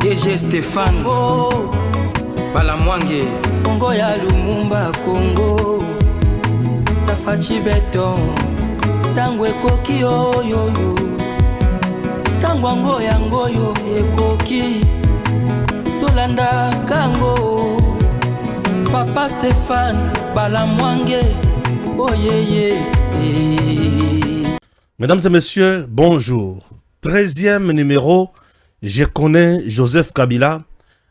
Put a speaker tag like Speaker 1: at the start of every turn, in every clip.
Speaker 1: DG Stéphane Balamwange
Speaker 2: Congo ya Lumumba Congo Tafachi Beton Tango ekoki oyoyo Tango ango yango yo ekoki Tolanda kango Papa Stéphane Balamwange Oh yeah.
Speaker 3: Mesdames et messieurs, bonjour. 13e numéro, je connais Joseph Kabila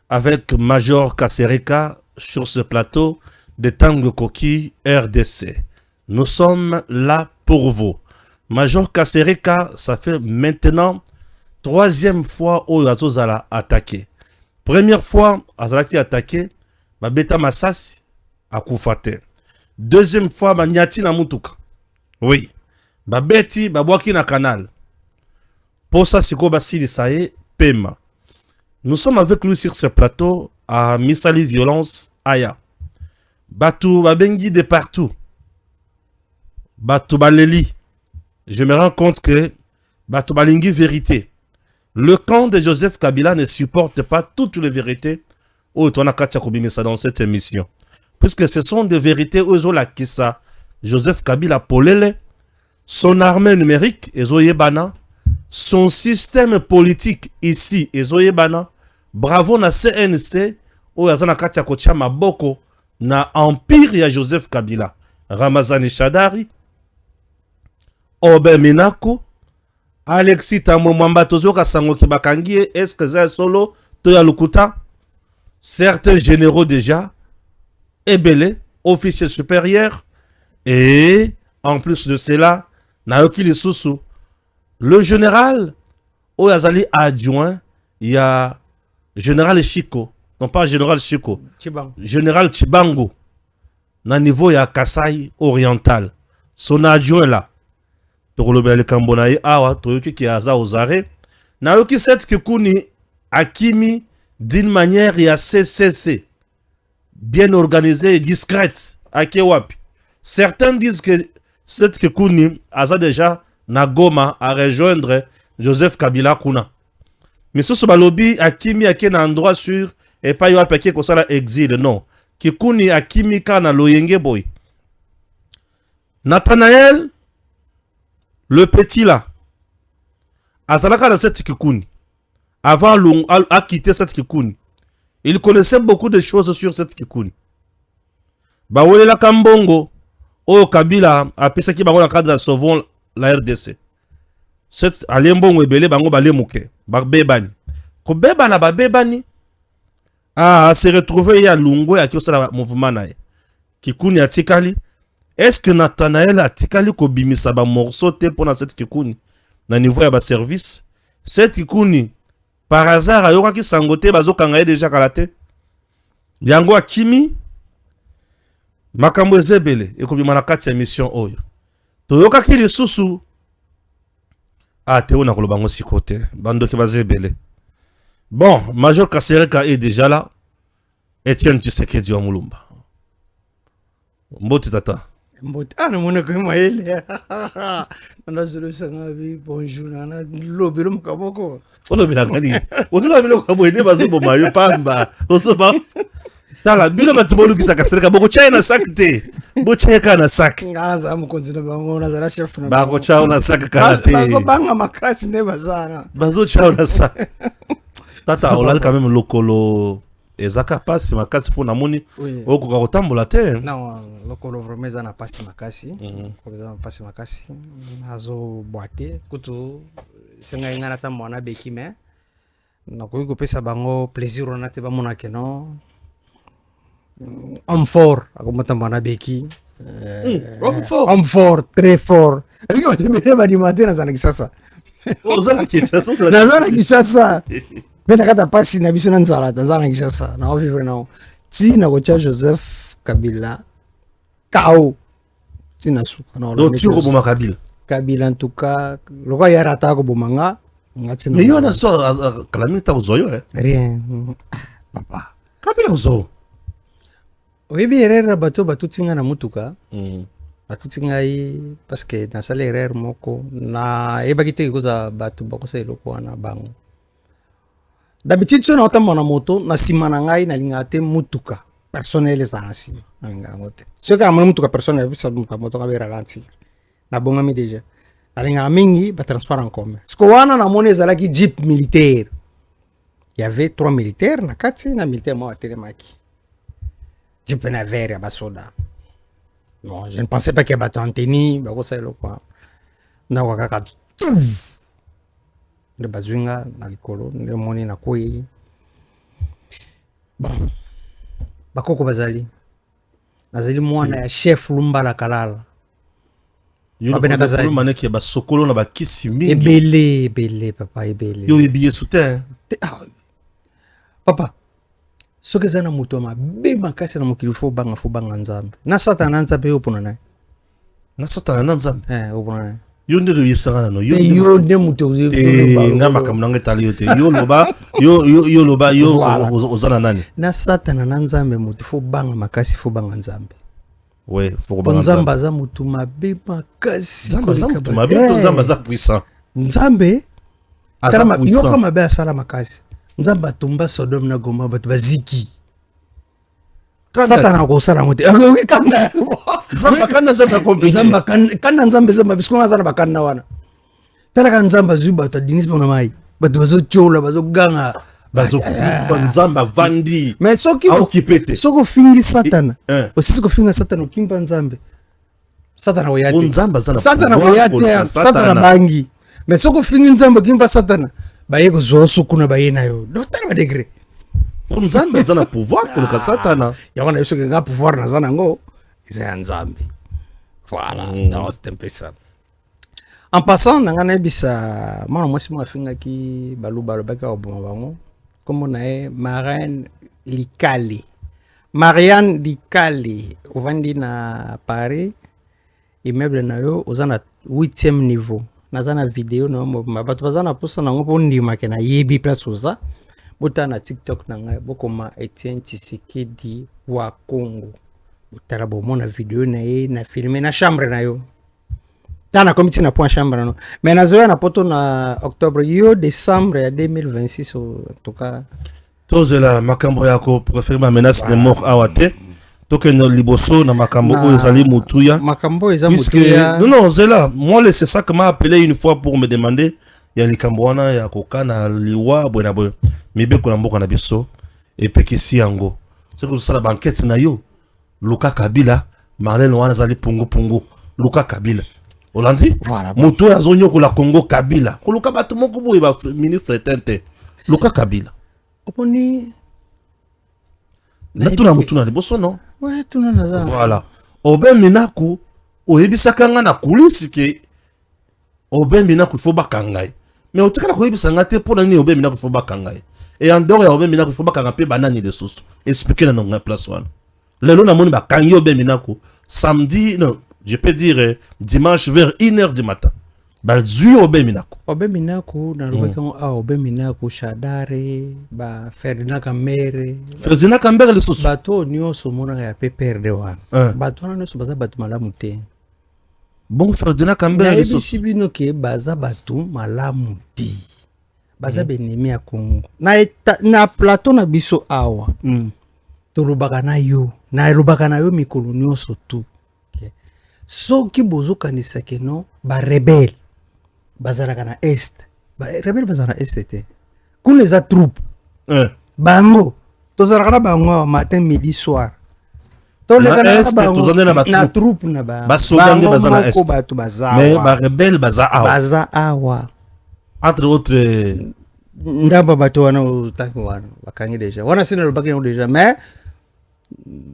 Speaker 3: avec Major Kasereka sur ce plateau de Tango Koki RDC. Nous sommes là pour vous. Major Kasereka, ça fait maintenant 3e fois où Azozala a attaqué. Première fois, Azala qui a attaqué, Babeta Massasi a Koufate. Deuxième fois, Nyati na Mutuka. Oui. Babeti, Babwaki na Canal. Pour ça, c'est quoi Basili Sae, Pema. Nous sommes avec lui sur ce plateau à Misali Violence, Aya. Batou Babengi de partout. Batou Baleli. Je me rends compte que Batou Balingi vérité. Le camp de Joseph Kabila ne supporte pas toutes les vérités. Oh, tu as ça dans cette émission. Puisque ce sont des vérités où la Kissa, Joseph Kabila Polele, son armée numérique, Ezoyebana, son système politique ici, Ezoyebana, bravo na CNC, où Yazana Katia Kocha Maboko, na empire ya Joseph Kabila, Ramazani Shadari, Obe Minako, Alexis Tambo Mwamba Tozoka Sango Kibakangie, est-ce que c'est solo, Toya Lukuta, certains généraux déjà, Ebele, officier supérieur, et en plus de cela, Naoki Lisusu, le général, Oyazali adjoint, il y a général Chiko, non pas général Chiko, général Chibango, na niveau il y a Kasai oriental, son adjoint là, Torolobele Kambonaye Awa, Toyoki ki Aza Ozare, Naoki Set Kikuni Akimi d'une manière il y a CCC. Bien organisée et discrète à Kewapi. Certains disent que cette Kekuni a déjà Nagoma à rejoindre Joseph Kabila Kuna. Mais ce balobi a Kimi a un endroit sûr et pas yoa peke ko sala exil non. Kekuni a Kimi kana loyenge boy. Nathanaël le petit là. Azalaka dans cette Kekuni. Avant a quitté cette Kekuni. Il connaissait beaucoup de choses sur cette Kikuni. Bawele la Kambongo, o Kabila, a pensé qu'il va cadre sauvons la RDC. Cette Alembongo ebele bango balemuke, bebani. Ko bebana ba bebani. Ah, se retrouver ya Lungo ya kiosala mouvement nae. Kikuni a tikali. Est-ce que Nathanaël a tikali ko bimisa ba morceau te pour cette Kikuni na niveau ya ba service? Cette Kikuni par hasard, ayoka ki sangote bazo kangaye déjà kalate. Yango akimi makambo ezebele ekobima na kati ya mission oyo. Toyoka ki lisusu te ona koloba ngo sikote bando ki bazebele. Bon, Major Kasereka est déjà là. Etienne Tshisekedi wa Mulumba. Mboti tata.
Speaker 4: Mboti mona ko maele. Nana zolo sangabi bonjour nana lobelo mukaboko.
Speaker 3: Ono bila ngani. Otuza bilo kwa boyede bazo bomayo pamba. Osoba. Tala bilo matibolu kisa Kasereka boko China sakte. Bo cheka na sak.
Speaker 4: Ngaza mukonzina bangona za chef na.
Speaker 3: Bako chao na sak karate.
Speaker 4: Bazo banga makasi ne bazana.
Speaker 3: Bazo chao na sak. Tata olal quand même lokolo ezaka pasi makasi pour namoni oko ka kotambola te.
Speaker 4: Non, lokolo vromeza na pasi makasi. Kwa pasi makasi. Azo boite kutu senga ingana ta mwana beki me. Na ko pesa bango plaisir on ate ba mona keno. Homme fort akomata mwana beki. Homme fort, très fort. Alikuwa tembea badi matena za kisasa.
Speaker 3: Ozana kisasa.
Speaker 4: Nazana kisasa. Pena kata pasi na biso na nzala tazana kisasa na vivre nao. Tina ko cha Joseph Kabila. Kao. Tina suka na
Speaker 3: do tiro boma Kabila.
Speaker 4: Kabila en tout cas, le roi yarata ko bomanga. Ngatina.
Speaker 3: Mais yona so kalamita uzoyo
Speaker 4: Rien. Papa.
Speaker 3: Kabila uzo.
Speaker 4: Oyebi erreur bato tinga na mutuka. Bato tinga parce que na sala erreur moko na ebaki te koza bato bakosa eloko wana bango. d'habitude so na otamba na moto na sima na ngai na linga te mutuka personnel za na sima na linga ngote so ka mo mutuka personnel bisa moto ka be ralentir na bonga mi déjà na linga mingi ba transport en commun sko wana na moni ezalaki jeep militaire. Il y avait 3 militaires na kati na militaire mo atelemaki jeep na vert ya basoda. Non, je ne pensais pas qu'il y avait un tennis, bah ça le quoi. Na wakaka de bazunga na likolo de moni na koi. Bon. Bakoko bazali. Nazali mwana ya chef Lumbala Kalala.
Speaker 3: Yo na maneki ba sokolo na ba kisi mingi.
Speaker 4: Ebele papa ebele.
Speaker 3: Yo ebiye souterrain.
Speaker 4: Papa. Soki eza na moto mabe makasi na mokili fo banga nzambe na satana nzambe yo pona na
Speaker 3: na satana na nzambe
Speaker 4: opona na
Speaker 3: yo nde lo yebisanga no
Speaker 4: yo nde moto
Speaker 3: nga makambo nanga tali yo te yo loba yo ozana nani
Speaker 4: na satana na nzambe moto fo banga makasi fo banga nzambe
Speaker 3: ouais fo banga
Speaker 4: nzambe za moto mabe makasi
Speaker 3: koleka mabe to nzambe za puissant
Speaker 4: nzambe tala yo kama mabe asala makasi nzamba atumba Sodome na Gomora bato baziki satana akosala ngo te kanda
Speaker 3: nzamba kanda za komplike
Speaker 4: nzamba kanda nzambe za mabisiko ngazana bakanda wana tala ka nzamba zuba to dinis bona mai bato bazochola bazoganga
Speaker 3: bazokufa nzamba vandi
Speaker 4: mais soko fingi satana osisi ko finga satana okimba nzambe satana oyate satana oyate satana bangi mais soko fingi nzambe okimba satana baye kozosu kuna baye nayo dotara ba degré
Speaker 3: nzambe zana pouvoir koleka satana
Speaker 4: yakona yeso ke nga pouvoir na zana ngo isa nzambe voilà dans c'est un peu ça en passant nanga bisa mwana mwasi mwa finga ki baluba baka oboma bango comme na Marianne Likali ovandi na Paris immeuble na yo ozana 8e niveau nazana video na bato bazana posa nango po ndima ke na yebi place oza bota na TikTok na ngai bokoma Etienne Tshisekedi wa Congo botala bomona video na ye na filmer na chambre na yo tana komiti na point chambre no mais nazoya na poto na octobre yo décembre ya 2026 en tout cas
Speaker 3: tozela makambo yako préféré ma menace de mort awate tokeno liboso na makambo oyo ezali mutuya
Speaker 4: makambo eza mutuya
Speaker 3: non zela moi c'est ça que m'a appelé une fois pour me demander ya likambo wana ya kokana liwa bwena bwe mibeko na mboka na biso epekisi yango c'est que ça la banquette na yo Luka Kabila Marlène wana zali pungu Luka Kabila Olandi
Speaker 4: voilà
Speaker 3: mutuya zonyo ko la Congo Kabila ko Luka bato moko boye ba ministre tente Luka Kabila
Speaker 4: oponi
Speaker 3: na tuna mutuna liboso non
Speaker 4: ouais tuna naza
Speaker 3: voilà obe minaku oyebisaka nga na kulisi ke obe minaku fo bakangai mais otikala koyebisa nga te pona ni obe minaku fo bakangai et en dehors ya obe minaku fo bakanga pe banani de soso expliquer na nga place wana lelo na moni bakangi obe minaku samedi non je peux dire dimanche vers 1h du matin bazui obe minaku
Speaker 4: na lobeka obe minaku Shadare ba Ferdinand Kambere
Speaker 3: le soso
Speaker 4: bato nyonso mona ya pe perde wana bato wana nyonso baza bato malamu te
Speaker 3: bon Ferdinand Kambere le soso
Speaker 4: sibino ke baza bato malamu te baza benemi ya Congo na plateau na biso awa tolobaka na yo mikolo nyonso tu soki bozokanisa ke no ba rebelle bazalaka na est rebelle bazala na est te kuna eza troupe bango tozalaka na bango matin midi soir toleka na bango na troupe na
Speaker 3: basoda baza na est
Speaker 4: bato baza
Speaker 3: mais ba rebelle baza
Speaker 4: awa
Speaker 3: entre autres
Speaker 4: ndamba bato wana utaki wana bakangi déjà wana sina lobaki yango déjà mais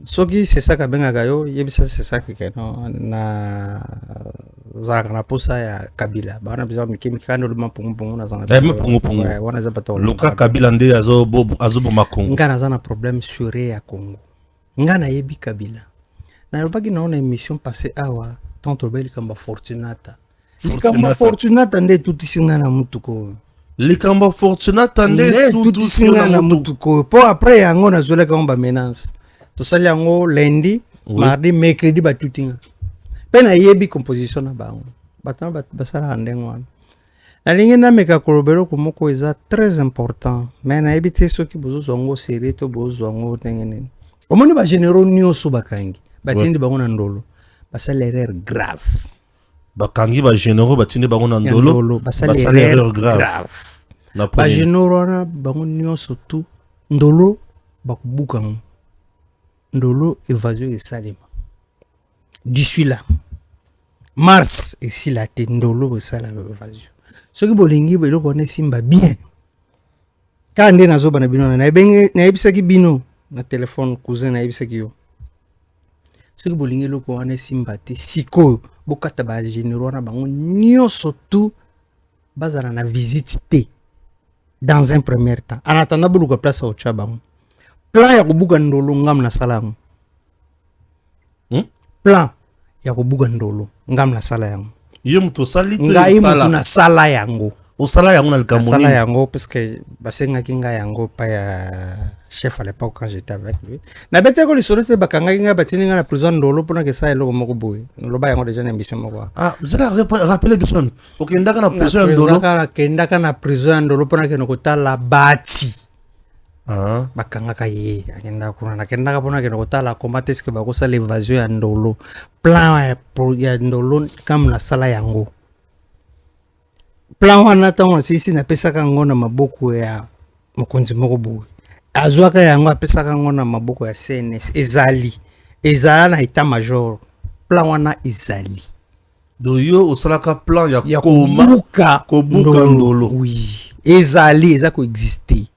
Speaker 4: soki c'est ça kabengaka yo yebisa c'est ça que no na zaka na posa ya Kabila bana biza mikimikano luma pungu na zana
Speaker 3: pungu
Speaker 4: wana za bato
Speaker 3: Luka Kabila nde azobo makongo
Speaker 4: ngana zana problème sur ya Congo ngana yebi Kabila na lobaki naona émission passée awa tanto beli kamba Fortunata nde tutisinga na mutuko
Speaker 3: likamba Fortunata nde
Speaker 4: tutisinga na mutuko po après yango na zoleka ngomba menace to sali yango lundi mardi mercredi batutinga pena yebi composition na bango batana basala ndengo wana nalingi nameka kolobela komoko eza très important mais nayebi te soki bozozwa yango serie to bozozwa yango ndenge nini omoni bagénéraux nyonso bakangi batindi bango na ndolo basala erreur grave
Speaker 3: bakangi bagénéraux batindi bango na ndolo basala erreur grave bagénéraux wana
Speaker 4: bango nyonso tu ndolo bakobuka ngo ndolo évasion esalema d'ici là mars esila te ndolo bosala évasion soki bolingi eloko wana esimba bien kaka nde nazoba na bino nayebisaki bino na telefone cousin nayebisaki yo soki bolingi eloko wana esimba te sikoyo bokata bagénéraux wana bango nyonso tu bazala na visite te dans un premier temps en attendant boluka place otya bango plan ya kobuka ndolo ngam na sala yango plan ya kobuka ndolo ngam na sala yango
Speaker 3: yo muto sali
Speaker 4: ngai mutu na sala yango
Speaker 3: osala yango na likambo nini
Speaker 4: sala yango parce que basengaki ngai yango pa ya chef à l'époque quand j'étais avec lui na bete ko lisolo te bakangaki ngai batini ngai na prison ndolo mpona ke sa eloko moko boye loba yango déjà na émission moko
Speaker 3: vous allez rappeler personne okendaka na prison ya ndolo
Speaker 4: kendaka na prison ya ndolo mpona kende kotala bati bakangaka ye akendaka kuna nakendaka mpona kende kotala koma te eske bakosala évasion ya ndolo plan ya ndolo kam na sala yango plan wana ntango nasisi napesaka yango na maboko ya mokonzi moko boye azwaka yango apesaka yango na maboko ya CNS ezala na état major plan wana ezali
Speaker 3: do yo osalaka plan ya
Speaker 4: kobuka ndolo oui ezali eza koexiste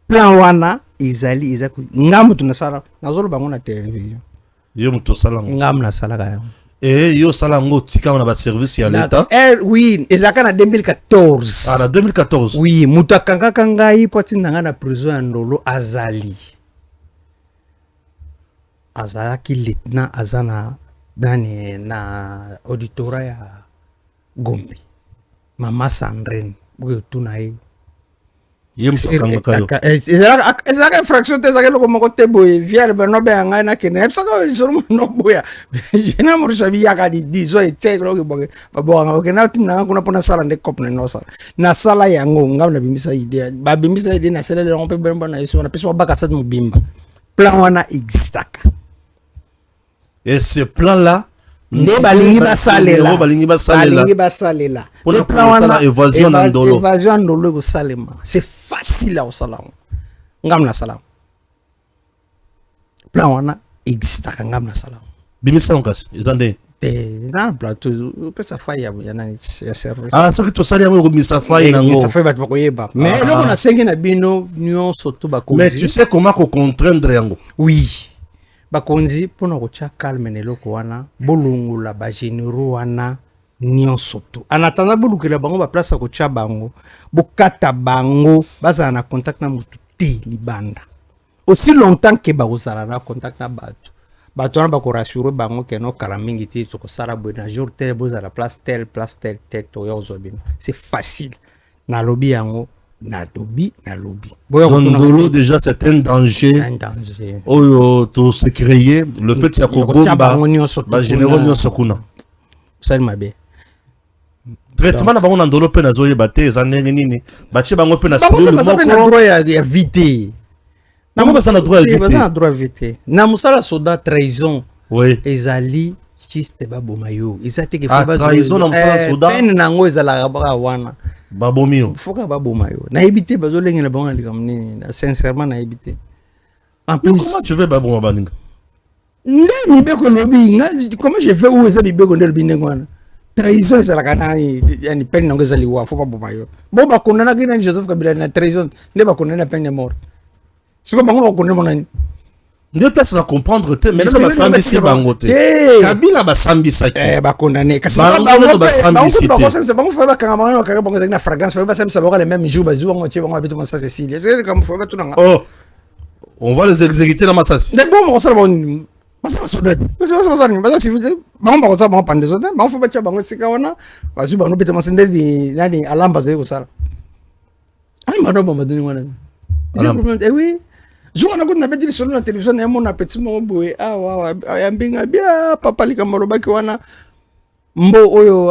Speaker 4: plan wana ezali eza ngamu tunasala nazoloba ngo na télévision
Speaker 3: yo muto sala ngo
Speaker 4: ngamu nasalaka yango
Speaker 3: yo sala ngo tika na ba service ya l'état
Speaker 4: oui ezaka na 2014
Speaker 3: na 2014
Speaker 4: oui mutu akangaka ngai po atindanga na prison ya ndolo azalaki lieutenant aza na nani na auditorat ya Gombe mama Sandrine boyo tuna ye ezalaka infraction te ezalaka eloko moko te boye viale banobe ya ngai nakende ebisaka lisolo mono boya jena morisha biyaka dizo etekeloko boke babokanga okende otindanga kuna mpona sala nde cope nenosala nasala yango ngai nabimisa ide babimisa ide nasalele yango mpe bembo na yesu napesi babaka sati mobimba plan wana existaka
Speaker 3: et ce plan là
Speaker 4: nde balingi basalela
Speaker 3: le plan wana évasion na ndolo
Speaker 4: évasion ndolo kosalema c'est facile à osala ngam na sala plan wana existaka ngam na sala
Speaker 3: bimisa ngasi ezande
Speaker 4: na plateau pesa faille ya nani ya service
Speaker 3: soki tosali yango komisa faille nango
Speaker 4: ça fait bato bakoyeba mais eloko nasengi na bino nyonso to bakonzi
Speaker 3: mais tu sais comment contraindre yango
Speaker 4: oui bakonzi mpona kotya calme na eloko wana bolongola bagénéraux wana nyonso tu en attendant bolukela bango baplace ya kotya bango bokata bango bazala na contact na motu te libanda aussi longtemps ke bakozala na contact na bato wana bakorassure bango keno kala mingi te tokosala boye na jour tel bozala place tel toya kozwa bino c'est facile nalobi yango nalobi
Speaker 3: ndolo déjà c'est un danger oyo to se créer le fait ya kobomba ba généraux nyonso kuna
Speaker 4: sali mabe
Speaker 3: traitement na bango na ndolo pe nazoyeba te eza ndenge nini batie bango pe na cellule
Speaker 4: moko ya vite
Speaker 3: na basa na droit
Speaker 4: ya vite na musala soda trahison
Speaker 3: oui
Speaker 4: ezali juste baboma yo eza te ke
Speaker 3: trahison na musala soda
Speaker 4: peine nango ezalaka baka wana
Speaker 3: babomi yo
Speaker 4: foka baboma yo nayebi te bazolengela bango na likambo nini sincèrement nayebi te en plus
Speaker 3: comment tu veux baboma baninga
Speaker 4: nde mibeko lobi comment je fais où eza mibeko nde lobi ndenge wana trahison ezalaka nani yani peine nango ezali wa fo baboma yo bo bakondanaki nani Joseph Kabila na trahison nde bakondani na peine de mort siko bango bakondani monani
Speaker 3: nde place na comprendre te mais basambisi bango te Kabila basambisaki
Speaker 4: bakondane kasi bango fa bakanga bango na fragrance fa basambisa bango le même jour bazwa ngo tie bango abeto masa Cécile est-ce que comme fa batunanga
Speaker 3: on va les exécuter na Masasi
Speaker 4: de bon on sala bon masa sodet masa civil bango bakotsa bango pande sodet bango fa batia bango sika wana bazwa bango beto masa ndeli nani alamba zeko sala ani mano bomba doni wana oui jour on a qu'on avait dit sur la télévision et mon appétit mon boy ah ouais yambinga bien papa likambo lobaki wana mbo oyo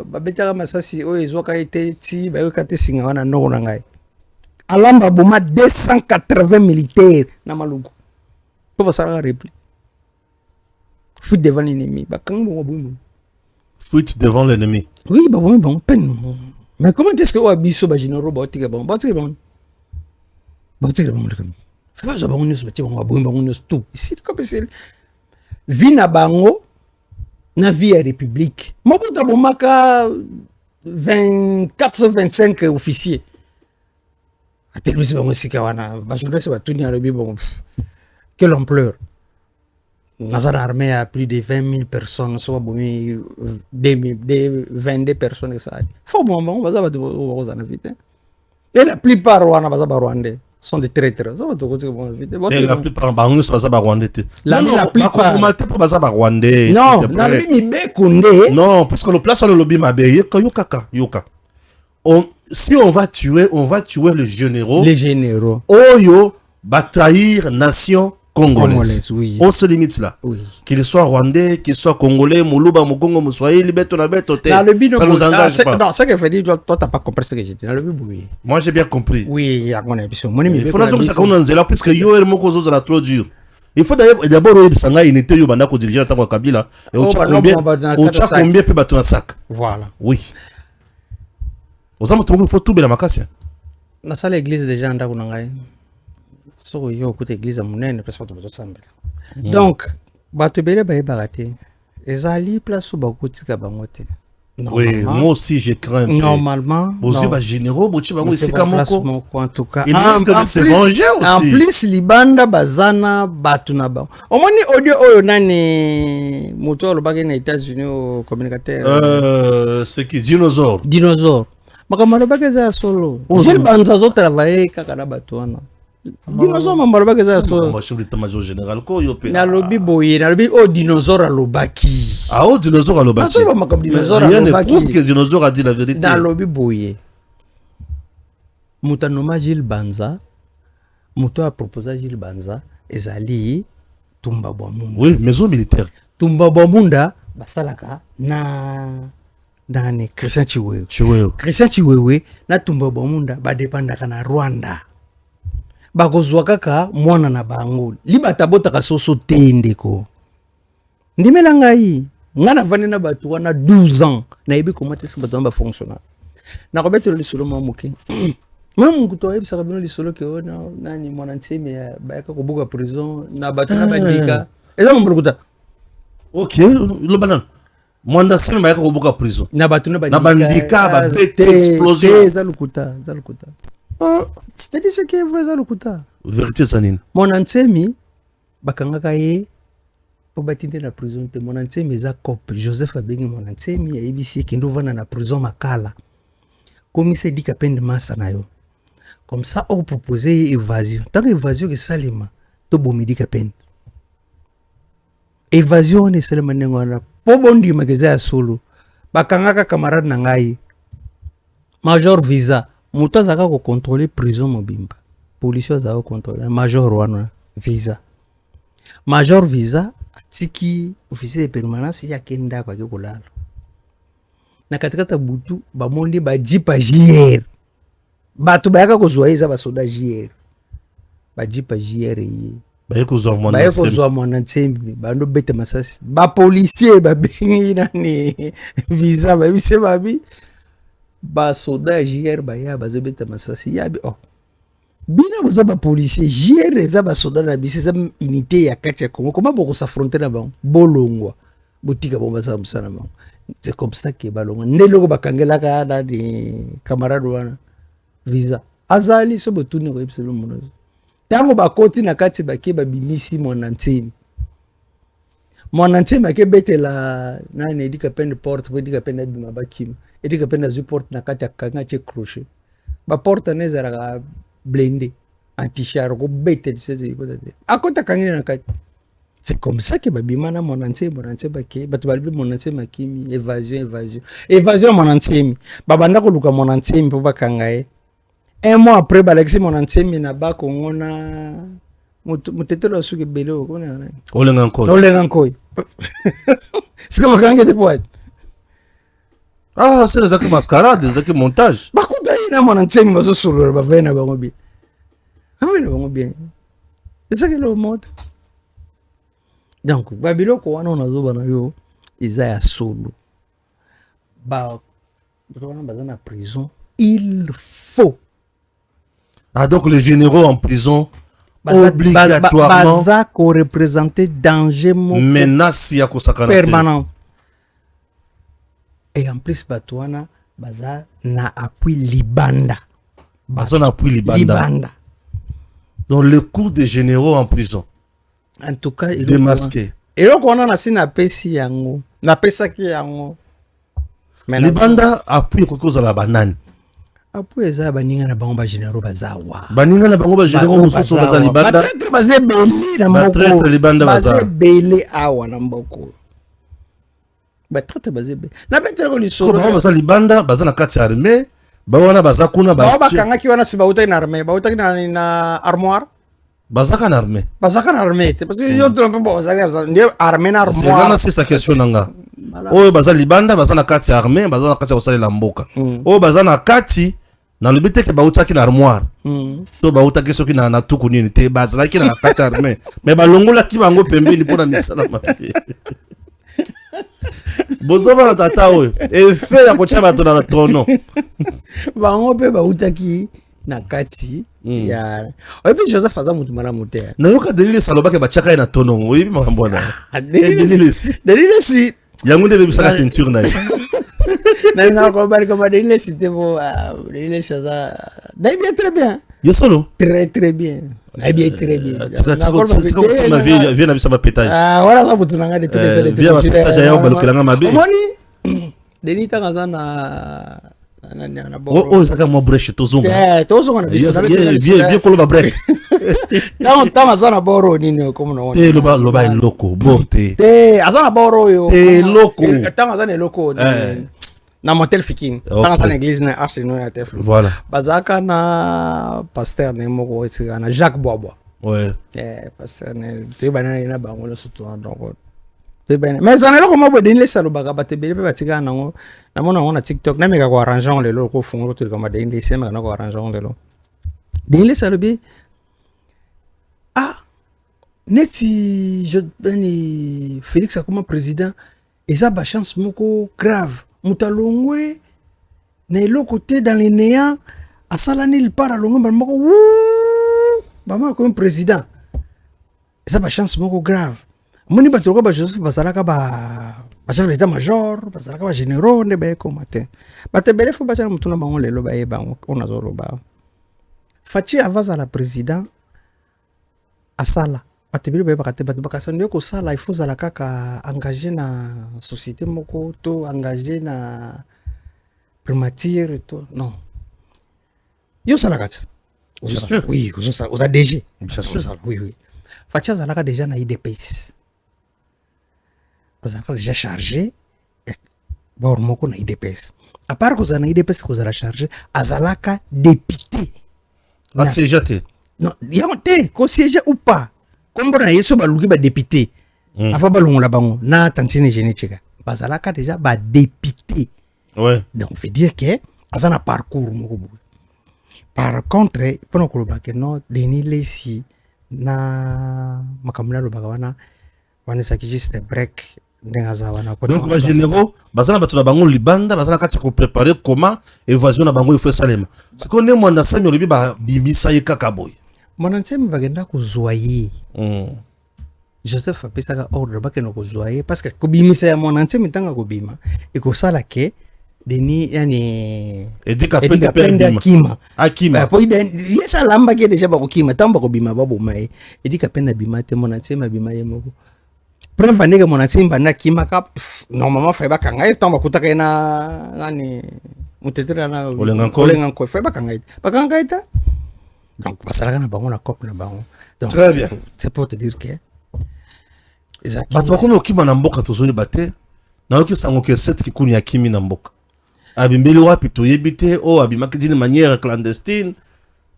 Speaker 4: babetaka masasi oyo ezwaka ete ti bayoka te singa wana noko na ngai alamba boma 280 militaires na maluku po basalaka repli fuite devant l'ennemi bakanga bongo bwimbo
Speaker 3: Fuite devant l'ennemi.
Speaker 4: oui babomi bango peine mais comment est-ce que oyo biso bagénéraux baotika bango baotika bango lekami faza bango nyonso batie bango babomi bango nyonso tout ici kopeseli vi na bango na vie ya république mobutu abomaka 24-25 officiers atelemisi bango esika wana bajournaliste batuni alobi bongo quelle ampleur naza na armée ya plus de 20 000 personnes so babomi 22 personnes esali fo boma bango baza bato bakozana vite et la plupart wana baza barwandais sont des traîtres ça bato kotika bango vite
Speaker 3: Et la plupart bango nyonso baza Rwandais te.
Speaker 4: La plupart
Speaker 3: bakongoma te mpo baza Rwandais.
Speaker 4: non nalobi mibeko nde
Speaker 3: Non, parce que le place on le lobby mabe yoka. Si on va tuer les généraux.
Speaker 4: les généraux
Speaker 3: Oyo bataillir nation congolaise.
Speaker 4: Congolaise, oui.
Speaker 3: On se limite là.
Speaker 4: oui
Speaker 3: Qu'il soit rwandais, qu'il soit congolais, Moulouba, Mugongo, Moussoaïli, Beto na Beto,
Speaker 4: ça
Speaker 3: nous engage pas.
Speaker 4: non ce que fait dire toi t'as pas compris ce que j'ai dit nalobi oui
Speaker 3: Moi j'ai bien compris.
Speaker 4: oui ya kona biso moni
Speaker 3: Il
Speaker 4: mibeko
Speaker 3: faut que ça qu'on en parce que yo moko zo la trop dur. Il faut d'abord sanga unité yo banda ko diriger tango Kabila et au tcha combien peut battre un sac.
Speaker 4: voilà
Speaker 3: Oui. Aux amours il faut tout bela makasi.
Speaker 4: na sala église déjà ndako na ngai soko yo okuta église ya monene place bato bazosambela donc bato ebele bayebaka te ezali place oyo bakotika bango te
Speaker 3: Oui, moi aussi je crains.
Speaker 4: normalement
Speaker 3: Aux yeux généraux, bochi bango esika moko.
Speaker 4: en tout cas
Speaker 3: Il risque de se venger aussi.
Speaker 4: en plus libanda bazana bato na bango omoni audio oyo nani moto alobaki na États-Unis au communicateur
Speaker 3: C'est qui dinosaure.
Speaker 4: dinosaure makambo alobaki eza ya solo Gilles Banza azotravaille kaka na bato wana dinosaure mambo alobaki eza ya solo
Speaker 3: Chef d'état-major général ko yo pe.
Speaker 4: nalobi boye nalobi oyo dinosaure alobaki
Speaker 3: Ah, oh, dinosaure alobaki.
Speaker 4: asoloba makambo dinosaure
Speaker 3: Rien ne prouve
Speaker 4: alobaki
Speaker 3: que dinosaure a dit la vérité.
Speaker 4: nalobi boye moto anoma Gilles Banza moto aproposa Gilles Banza ezali Tumba Bwamunda
Speaker 3: Oui, maison militaire.
Speaker 4: Tumba Bwamunda basalaka na nani Christian Chiwewe Christian Chiwewe na Tumba Bwamunda badepandaka na Rwanda bakozwa kaka mwana na bango libata botaka soso te ndeko ndimela ngai nga navandi na bato wana 12 ans nayebi koma te soki bato wana bafonctionnaka nakobetela lisolo mwa moke mwa mokutu ayebisaka bino lisolo ke ona nani mwana ntieme bayaka kobuka prison na bato na bandika eza mambo lokuta
Speaker 3: Ok, le banane. Mwanda sema bayaka kobuka prison.
Speaker 4: na bato na
Speaker 3: bandika babete explosion.
Speaker 4: eza lokuta c'est-à-dire ce qui est vrai eza lokuta
Speaker 3: Vérité sanine.
Speaker 4: mwana ntiemi bakangaka ye po batinde na prison te mwana ntiemi eza cop Joseph abengi mwana ntiemi ayebisi ekende ovanda na prison makala komisa edika pende masa na yo comme ça opropose ye évasion ntango évasion esalema tobomi edika pende évasion wana esalema ndenge wana po bondimaka eza ya solo bakangaka camarade na ngai major visa moto azalaka kocontrôle prison mobimba police azalaka kocontrôle major wana major visa atiki officier de permanence yakende ndako ake kolala na katikata butu bamondi bajipa JR bato bayaka kozwa ye eza basoda JR bajipa JR ye bayekozwa mwana ntembi bando bete masasi bapolisier babengi nani visa babise babi basoda JR baya bazobeta masasi yabi bina boza bapolisier JR eza basoda na biso eza unité ya kati ya Congo koma bokosafronte na bango bolongwa botika bango basala mosala na bango c'est comme ça que balongwa nde loko bakangelaka nani camarade wana visa azali so botuni koyebisa bino mono ntango bakoti na kati bake babimisi mwana ntemi ake betela nani edika pende porte po edika pende abima bakima edika pende azwi porte na kati akanga tie crochet baporte ane ezalaka blende antichar kobetela sese ekota te akota akangeli na kati c'est comme ça que babima na mwana ntemi ake bato balobi mwana ntemi akimi évasion ya mwana ntemi babanda koluka mwana ntemi mpo bakanga ye un mois après balakisi mwana ntemi na bakongo na motetelo ya suki ebele olenga nkoi sika bakange te poate
Speaker 3: Ah, c'est des mascarades, des montages.
Speaker 4: bakuta ina mwana ntemi bazosolola bavai na bango bien bavai na bango bien ezaki eloko moko donc babiloko wana onazoba na yo eza ya solo bato wana baza na prison il faut
Speaker 3: Ah, donc les généraux en prison, obligatoirement,
Speaker 4: baza korepresente danger moko
Speaker 3: menace ya kosakana te.
Speaker 4: permanent et en plus bato wana baza na appui libanda
Speaker 3: Baza na appui libanda.
Speaker 4: libanda
Speaker 3: Donc le coup des généraux en prison,
Speaker 4: en tout cas
Speaker 3: démasqué.
Speaker 4: eloko wana nasi napesi yango napesaki yango
Speaker 3: Libanda appui kokoza la banane.
Speaker 4: apo eza ya baninga na bango bagénéraux baza wa
Speaker 3: Baninga na bango ba généraux mosusu baza libanda.
Speaker 4: batraître baza ebele na
Speaker 3: Batraître libanda
Speaker 4: baza
Speaker 3: baza.
Speaker 4: ebele awa na mboko batraître baza ebele na beteleko
Speaker 3: Ko
Speaker 4: lisolo
Speaker 3: bango baza libanda, baza na kati ya armée, ba wana baza kuna
Speaker 4: bao
Speaker 3: ba
Speaker 4: bakangaki wana si bautaki na armée bautaki na armoire
Speaker 3: baza kana armée.
Speaker 4: bazaka na armée te parce que yo to mpe bazaka nde armée na
Speaker 3: C'est là
Speaker 4: armoire
Speaker 3: c'est sa question nanga. Oyo baza libanda, baza na kati ya armée, baza na kati ya kosalela mboka. Oyo baza na kati na lobite ke bautaki na armoire. To bautaki soki na tuku nini te bazalaki na kati ya armée. Mais balongolaki bango pembeni mpona misala mabe. Bozova na tata oyo effet ya kotia bato na trono.
Speaker 4: bango mpe bautaki na kati ya oyebi joseph aza motu malamu te
Speaker 3: Nayoka Denilis alobaki batiaka ye na tono. Oyebi makambo wana.
Speaker 4: delilesi
Speaker 3: Yango nde lebisaka teinture na ye.
Speaker 4: nalingaka kobalikoma delilesi te po delilesi aza nayebi ye très bien
Speaker 3: Yo solo.
Speaker 4: très bien nayebi ye très bien
Speaker 3: Tika kusema vie na bisa ba pétage.
Speaker 4: wana aza motu nanga de
Speaker 3: Via ba pétage ya balukelanga mabe.
Speaker 4: omoni deni ntango aza na
Speaker 3: Oyo ezaka mwa brèche tozonga.
Speaker 4: tozonga na biso
Speaker 3: Vie koloba brèche.
Speaker 4: ntango aza na boro nini okomona
Speaker 3: Te loba eloko bo te.
Speaker 4: te aza na boro oyo
Speaker 3: Te eloko.
Speaker 4: ntango aza na eloko na motel fiking ntango aza na église na arsenal ya tef
Speaker 3: Voilà.
Speaker 4: bazalaka na paster ne moko esika na Jacques Boisbois
Speaker 3: Ouais.
Speaker 4: paster ne toyebana ye na bango nyonso tona donc toyebana mais ezala na eloko moko boye denilesi alobaka bato ebele mpe batikaka nango namona yango na tiktok nameka koarrange yango lelo kofungola tolikama denilesi emeka na koarrange yango lelo denilesi alobi neti Félix akoma président eza bachance moko grave moto alongwe na eloko te dans le néant asala nini part alongwe bana moko bama akomi président eza bachance moko grave moni bato lokola bajoseph bazalaka bachef d'état major bazalaka bagénéraux nde bayekoma te bato ebele fo batyana motu na bango lelo bayebango oyo nazoloba faci ava azala président asala bato ebele bayebaka te bato bakasa nde kosala ifo ozala kaka engagé na société moko to engagé na primature to non yo osalaka te oui oza DG oui faci azalaka déjà na idps azalaka déjà chargé baor moko na idps à part kozala na idps kozala chargé azalaka député
Speaker 3: asiéja te.
Speaker 4: non yango te kosiége ou pas kombo na ye so baluki badéputé afa balongola bango na tantine génie cheka bazalaka déjà badéputé
Speaker 3: Ouais.
Speaker 4: donc fait dire que aza na parcours moko boye par contre mpona koloba ke non deni lesi na makambo na alobaka wana ezalaki juste break ndenge aza wana
Speaker 3: Donc bagénéraux baza na bato na bango libanda baza na kati ya koprépare comment évasion na bango ifo esalema sikoyo nde mwana sami olobi babimisa ye kaka boye.
Speaker 4: mwana ntsemi bakenda kozwa ye joseph apesaka ordre bakenda kozwa ye parce que kobimisa ya mwana ntsemi ntango akobima ekosala ke deni yani
Speaker 3: edikapende akima
Speaker 4: po ye sa alambaki ye deja bakokima ntango bakobima baboma ye edikapende abima te mwana ntsemi abima ye moko preuve ndenge mwana ntsemi banda akimaka normalement faye bakanga ye ntango bakutaka ye na nani motetere na olenga nkoi faye bakanga ye te bakanga ye te donc basalaka na bango na cope na bango donc
Speaker 3: très bien
Speaker 4: c'est pour te dire que
Speaker 3: bato bakomi okima na mboka tozoyeba te nayoki sango ke set kikuni ya kimi na mboka abimbeli wapi toyebi te oyo abimaki d'une manière clandestine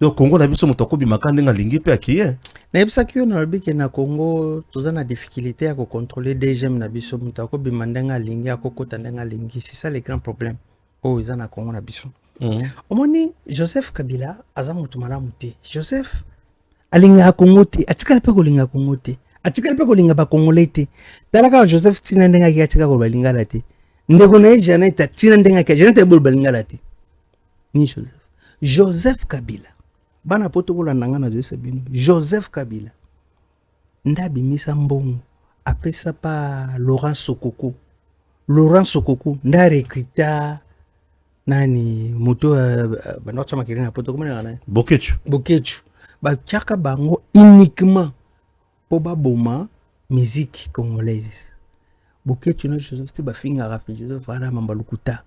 Speaker 3: donc kongo na biso moto akobimaka ndenge alingi mpe akiye
Speaker 4: nayebisaki yo nalobi ke na Congo toza na difficulté ya kocontrôler dgm na biso moto akobima ndenge alingi akokota ndenge alingi. C'est ça le grand problème oyo eza na Congo na biso. Omoni Joseph Kabila aza moto malamu te. Joseph alingaka Congo te, atikala mpe kolinga Congo te, atikala mpe kolinga bakongolais te. Tala kaka Joseph tina ndenge aki atika kolingala te, ndeko na ye Janete tina ndenge aki Janete ebolo balingala te. Ni Joseph Kabila bana poto kolanda nga na zoyesa bino. Joseph Kabila ndabimisa mbongo apesa pa Laurent Sokoko. Laurent Sokoko nda recruta nani moto banotsa makirina poto komona ngana Bokechu bachaka bango uniquement po baboma musique congolaise. Bokechu na Joseph ti bafinga rafi Joseph ala mambalukuta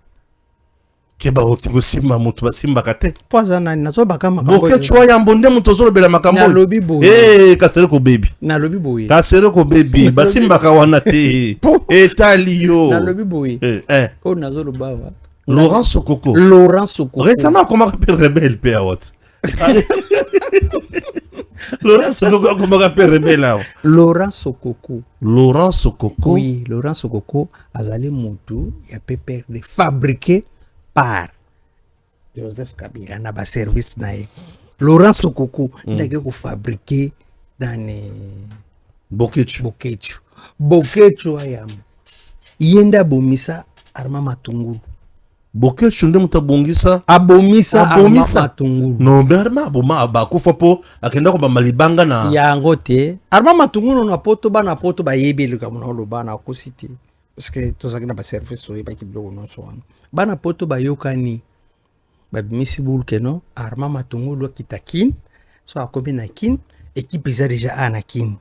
Speaker 3: ke ba simba moto basimba kate
Speaker 4: poza nani nazo bakama
Speaker 3: Bokechu ya mbonde moto zolo bela makambo
Speaker 4: na lobi boye
Speaker 3: Kasereko baby
Speaker 4: na lobi boye
Speaker 3: Kasereko baby basimba ka wana te etalio
Speaker 4: na lobi boye o nazo lobawa
Speaker 3: Laurent Sokoko.
Speaker 4: Récemment,
Speaker 3: comment on appelle rebelle Péawat? Laurent Sokoko, comment on appelle rebelle là?
Speaker 4: Laurent Sokoko.
Speaker 3: Oui,
Speaker 4: Laurent Sokoko azali motu ya pépère de fabriqué par Joseph Kabila na ba service nae. Laurent Sokoko ndake ko fabriqué dans Bokechu ayam. Yenda bomisa Armand Matungulu.
Speaker 3: Bokechu nde mutabongisa
Speaker 4: abomisa Matungulu.
Speaker 3: No berma boma abakufa po akenda ko bamalibanga na
Speaker 4: yango te. Armand Matungulu na poto ba yebeli ka mona lo bana ko cité parce que tozaki na ba service so ba ki blogo no so wana bana poto ba yokani ba bimisi bulke no Armand Matungulu kitakin so akobi na kin équipe za déjà anakin.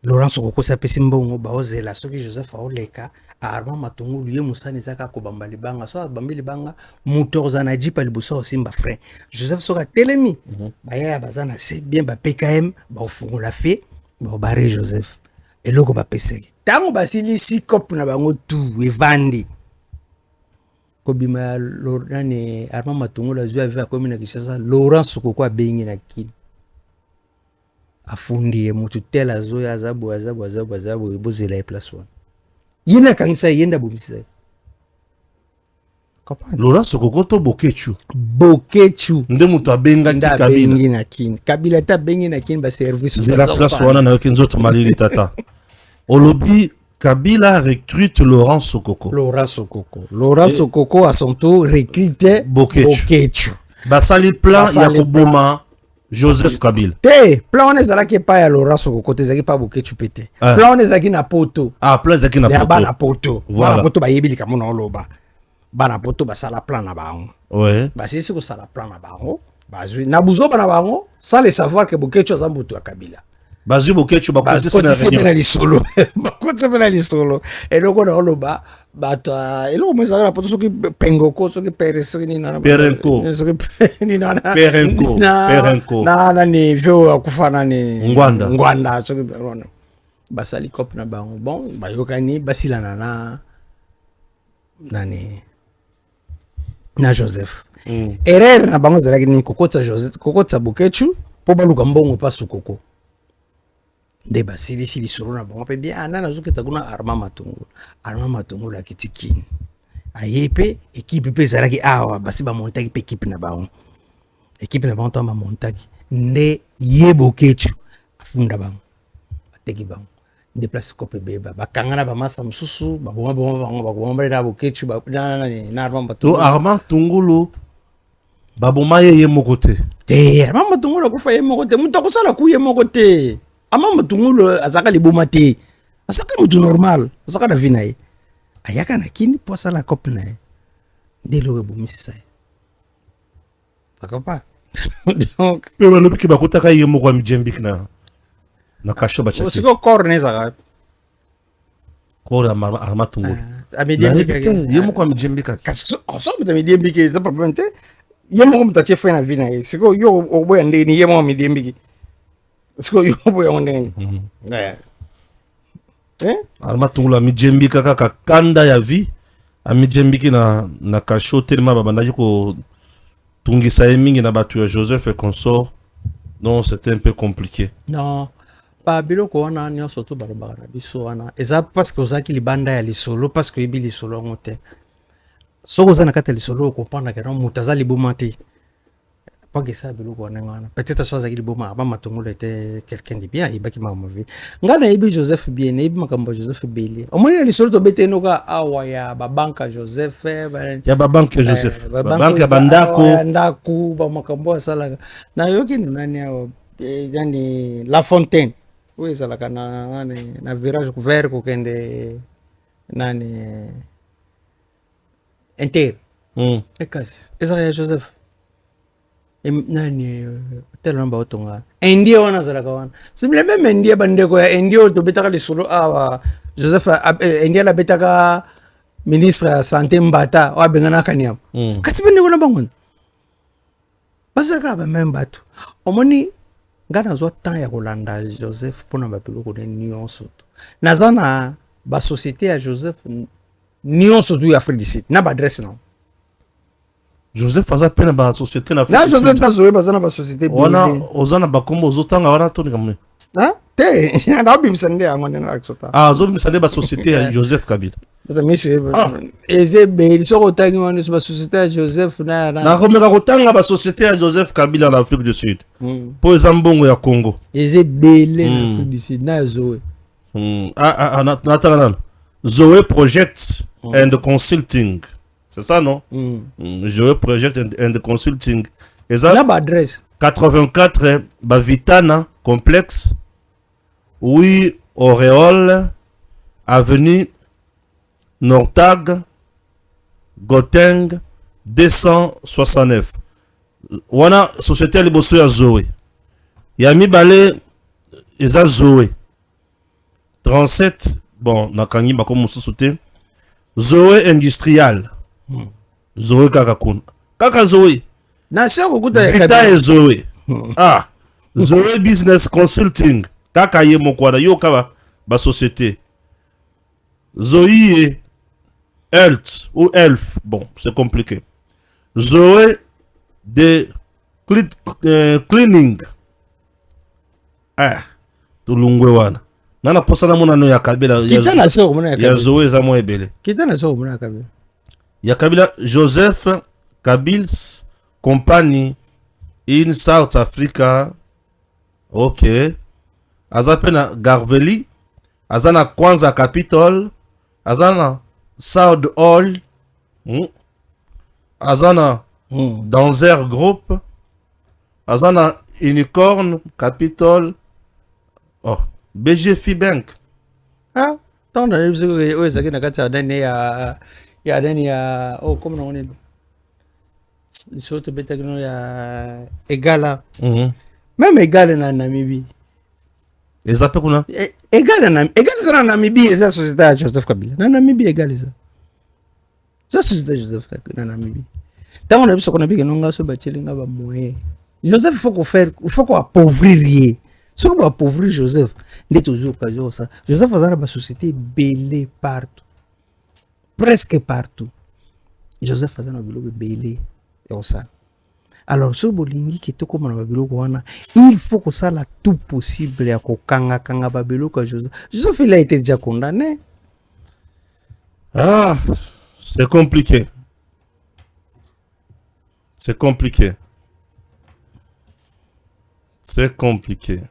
Speaker 4: Laurent Sokoko sa pesi mbongo ba ozela soki Joseph Aoleka Armand Matungulu ye musani zaka ko bambali banga so bambili banga moteur za na jipa libuso osimba frère Joseph soka telemi ba ya bazana c'est bien ba PKM ba ofungola fe ba bare Joseph eloko ba pese tango basili si cop na bango tout evandi ko bima Laurent Armand Matungulu azwa va komina kishasa Laurent Sokoko abengi na kid afundi mutu tela zoya azabu ebozela e place one yina kangisa yenda bomisa
Speaker 3: Laurent Sokoko to Bokechu
Speaker 4: nde
Speaker 3: mutu abenga ki
Speaker 4: Kabila Kabila ta bengi na kin ba service
Speaker 3: de la place wana na yoki nzoto malili tata olobi Kabila recrute Laurent Sokoko
Speaker 4: à son tour recrute Bokechu
Speaker 3: basali plan ya koboma Joseph Kabila.
Speaker 4: Plan on ezalaki pa ya Laurent Sokoko te ezalaki pa Bokechu pete. Plan on ezalaki na poto.
Speaker 3: Plan ezalaki na poto.
Speaker 4: Bana poto.
Speaker 3: Voilà.
Speaker 4: Bana poto ba yebili ka mona oloba. Bana poto basala plan na bango.
Speaker 3: Ouais.
Speaker 4: Basisi ko sala plan na bango. Bazui na buzo bana bango sans le savoir que Bokechu aza moto ya Kabila.
Speaker 3: Bazui Bokechu bakote
Speaker 4: na réunion. Bakote na lisolo. Eloko na oloba bato eloko mo ezalaka na poto soki pengoko soki pere soki ni na
Speaker 3: Perenko
Speaker 4: na ni vyo akufana ni
Speaker 3: Ngwanda
Speaker 4: soki basali cop na bango bon bayokani basilana na nani na Joseph erreur na bango zalaki ni kokotsa Joseph kokotsa Bokechu po baluka mbongo pa Sokoko de basili sili solo na bango pe bien anana zoketa kuna Armand Matungulu akitikini ayepe équipe pe zalaki awa basi ba montaki pe équipe na bango to ma montaki nde ye Bokechu afunda bango ateki bango déplace kope beba bakangana ba masa mususu baboma bango bakoma ba Bokechu na
Speaker 3: Armand Matungulu baboma ye moko te
Speaker 4: Armand Matungulu akufa ye moko te muto akosala ku ye moko te Armand Matungulu azaka liboma te azaka mutu normal azaka na vie na ye ayaka na kini po asala kope na ye nde eloko ebomisi ye akopa donc
Speaker 3: pe balobi ke bakotaka ye moko ya mijembiki na kasho bachaki
Speaker 4: osiko corps nezaka
Speaker 3: corps ya Armand Matungulu
Speaker 4: ye
Speaker 3: moko ya mijembika
Speaker 4: kasi so mutu midembiki eza problème te ye moko mutu atie fe na vie na ye siko yo oboya ndeni ye moko midembiki siko yo oboya ndeni
Speaker 3: Armand Matungulu amijembika kaka kanda ya vie amijembiki na kasho telema babandaki ko tungisa ye mingi na bato ya Joseph et consort Non, c'était un peu compliqué.
Speaker 4: Non. Biloko wana nyonso to balobaka na biso wana eza parce que ozalaki libanda ya lisolo parce que oyebi lisolo yango te soki oza na kati ya lisolo okopandaka no moto aza liboma te pake esa biloko wana wana peut-être so azalaki liboma aba matongolo ete quelqu'un de bien ayebaki makambo vie ngai nayebi Joseph bien nayebi makambo ya Joseph bele omoni na lisolo tobete enoka awa ya babanka Joseph
Speaker 3: ya babanke Joseph babanke ya bandako
Speaker 4: ya ndako bamakambo asalaka nayoki nani awa yani La Fontaine oyo ezalaka na virage couvert kokende nani inter ekasi ezalaka ya Joseph nani telo namba otonga indie wana azalaka wana simile meme indie bandeko ya indie oyo tobetaka lisolo awa Joseph indie alabetaka ministre ya santé Mbata oyo abenganaka niamo kasi bandeko na bango bazalaka bameme bato omoni nga nazwa temps ya kolanda Joseph mpona babiloko ne nyonso to naza na basociété ya Joseph nyonso to ya Afrique du Sud na baadresse na
Speaker 3: Joseph aza pe na basociété na
Speaker 4: na Joseph tazoye baza na basociété
Speaker 3: wana oza na bakombo ozotanga wana tonika mwe
Speaker 4: te naobimisa nde yango nde nalakisota
Speaker 3: azobimisa nde basociété ya Joseph Kabila
Speaker 4: eze beli soki otangi wana basociété ya Joseph
Speaker 3: nakomeka kotanga basociété ya Joseph Kabila na Afrique du Sud mpo eza mbongo ya Congo
Speaker 4: eze bele na Afrique du Sud na Zoe
Speaker 3: natanga nano Zoe Project and Consulting c'est ça non Zoe Project and Consulting eza
Speaker 4: na baadresse
Speaker 3: 84 Bavitana complexe oui Auréole avenue Nortag Goteng 269 wana société ya liboso ya Zoe ya mibale eza Zoe 37 bon nakangi bakomo mosusu te Zoe industrial Zoe kaka kuna kaka Zoe
Speaker 4: na seko kuta
Speaker 3: Vita et Zoe Zoe business consulting kaka ye moko wana yo kaba ba société Zoe Health ou Elf, bon, c'est compliqué. Zoé de cleaning. Tulungwe wana. Nana posana mona no ya Kabila.
Speaker 4: Kita na soko mona ya Kabila.
Speaker 3: Ya Zoé za mo ebele.
Speaker 4: Kita na soko mona ya Kabila.
Speaker 3: Ya Kabila Joseph Kabils compagnie in South Africa. OK. Azapena Garveli. Azana Kwanza Capital. Azana South Hall, Azana Danzer Group, Azana Unicorn Capital, BGF Bank.
Speaker 4: Tant de choses que na kati ya dani ya comme on est surtout betagno ya Egala. Même Egala na Namibie.
Speaker 3: Ezape kuna
Speaker 4: Egala sana Namibie eza société ya Joseph Kabila na Namibie egala eza société ya Joseph na Namibie tango na biso kona bige nonga so bachelinga ba moyen Joseph il faut qu'on appauvrir ce qu'on appauvrir Joseph n'est toujours pas ça Joseph a ba société belé partout presque partout Joseph a na biloko belé et ça. Alors, ce bolingi qui est comme on a il faut que ça la tout possible à kokanga kanga babelo que Joseph il a été déjà condamné.
Speaker 3: C'est compliqué. C'est compliqué. C'est compliqué.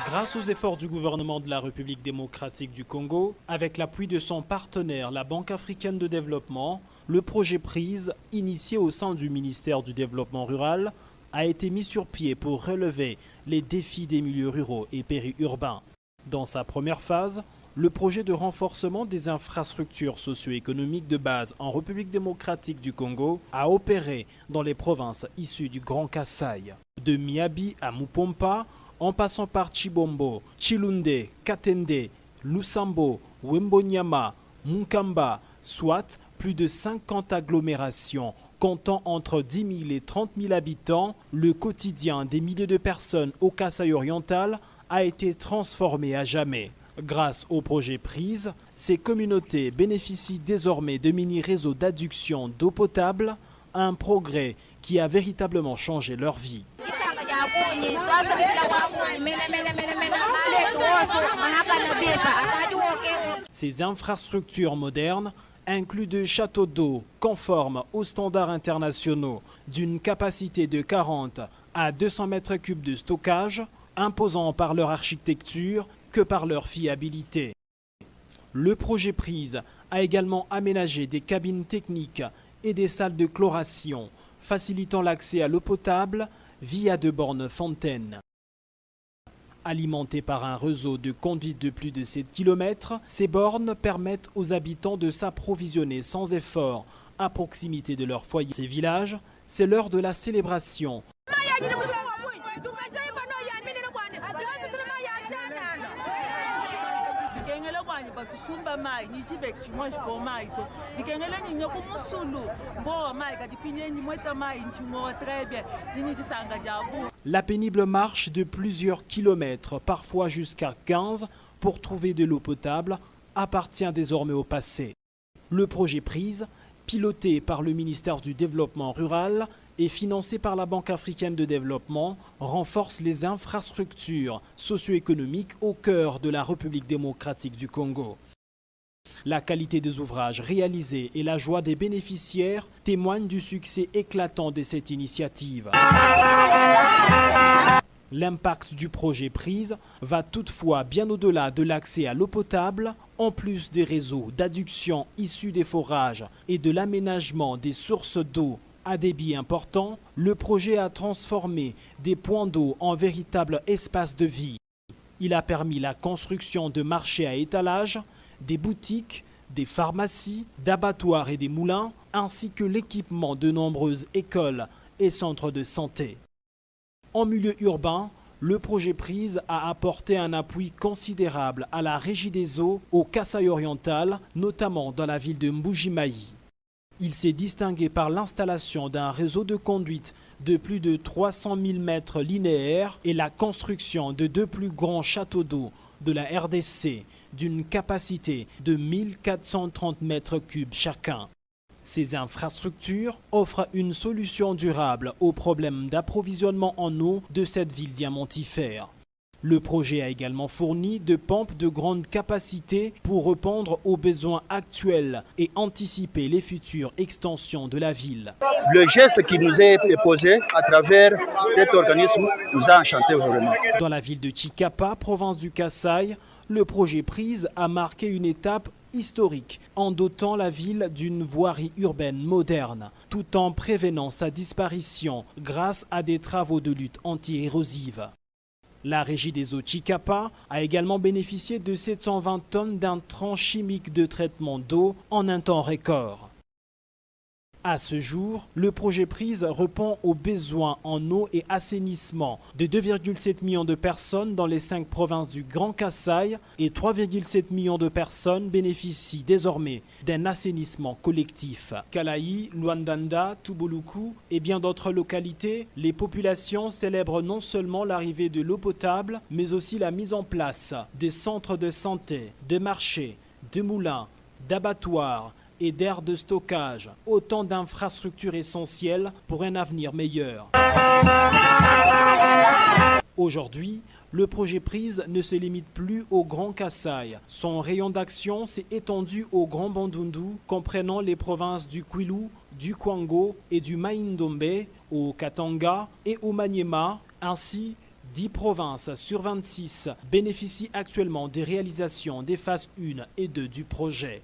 Speaker 1: Grâce aux efforts du gouvernement de la République démocratique du Congo, avec l'appui de son partenaire, la Banque africaine de développement, le projet PRISE, initié au sein du ministère du Développement rural, a été mis sur pied pour relever les défis des milieux ruraux et périurbains. Dans sa première phase, le projet de renforcement des infrastructures socio-économiques de base en République démocratique du Congo a opéré dans les provinces issues du Grand Kasaï. De Miabi à Mupompa, en passant par Chibombo, Chilunde, Katende, Lusambo, Wembonyama, Munkamba, soit plus de 50 agglomérations comptant entre 10 000 et 30 000 habitants, le quotidien des milliers de personnes au Kasaï oriental a été transformé à jamais. Grâce au projet PRISE, ces communautés bénéficient désormais de mini-réseaux d'adduction d'eau potable un progrès qui a véritablement changé leur vie. Ces infrastructures modernes incluent des châteaux d'eau conformes aux standards internationaux d'une capacité de 40 à 200 mètres cubes de stockage, imposant par leur architecture que par leur fiabilité. Le projet Prise a également aménagé des cabines techniques et des salles de chloration, facilitant l'accès à l'eau potable via de bornes fontaines. Alimentées par un réseau de conduite de plus de 7 km, ces bornes permettent aux habitants de s'approvisionner sans effort à proximité de leur foyer. Ces villages, c'est l'heure de la célébration. La pénible marche de plusieurs kilomètres, parfois jusqu'à 15, pour trouver de l'eau potable, appartient désormais au passé. Le projet Prise, piloté par le ministère du Développement rural et financé par la Banque africaine de développement, renforce les infrastructures socio-économiques au cœur de la République démocratique du Congo. La qualité des ouvrages réalisés et la joie des bénéficiaires témoignent du succès éclatant de cette initiative. L'impact du projet Prise va toutefois bien au-delà de l'accès à l'eau potable, en plus des réseaux d'adduction issus des forages et de l'aménagement des sources d'eau à débit important. Le projet a transformé des points d'eau en véritables espaces de vie. Il a permis la construction de marchés à étalage, des boutiques, des pharmacies, d'abattoirs et des moulins, ainsi que l'équipement de nombreuses écoles et centres de santé. En milieu urbain, le projet Prise a apporté un appui considérable à la Régie des eaux au Kasaï oriental, notamment dans la ville de Mbujimayi. Il s'est distingué par l'installation d'un réseau de conduite de plus de 300 000 mètres linéaires et la construction de 2 plus grands châteaux d'eau de la RDC d'une capacité de 1430 mètres cubes chacun. Ces infrastructures offrent une solution durable aux problèmes d'approvisionnement en eau de cette ville diamantifère. Le projet a également fourni de pompes de grande capacité pour répondre aux besoins actuels et anticiper les futures extensions de la ville.
Speaker 5: Le geste qui nous est posé à travers cet organisme nous a enchantés vraiment.
Speaker 1: Dans la ville de Chikapa, province du Kasaï, le projet Prise a marqué une étape historique en dotant la ville d'une voirie urbaine moderne, tout en prévenant sa disparition grâce à des travaux de lutte anti-érosive. La Régie des eaux Chikapa a également bénéficié de 720 tonnes d'intrants chimiques de traitement d'eau en un temps record. À ce jour, le projet Prise répond aux besoins en eau et assainissement de 2,7 millions de personnes dans les 5 provinces du Grand Kasaï et 3,7 millions de personnes bénéficient désormais d'un assainissement collectif. Kalaï, Luandanda, Tubuluku et bien d'autres localités, les populations célèbrent non seulement l'arrivée de l'eau potable, mais aussi la mise en place des centres de santé, de marchés, de moulins, d'abattoirs et d'aires de stockage, autant d'infrastructures essentielles pour un avenir meilleur. Aujourd'hui, le projet Prise ne se limite plus au Grand Kasaï. Son rayon d'action s'est étendu au Grand Bandundu, comprenant les provinces du Kwilu, du Kwango et du Maïndombe, au Katanga et au Maniema. Ainsi, 10 provinces sur 26 bénéficient actuellement des réalisations des phases 1 et 2 du projet.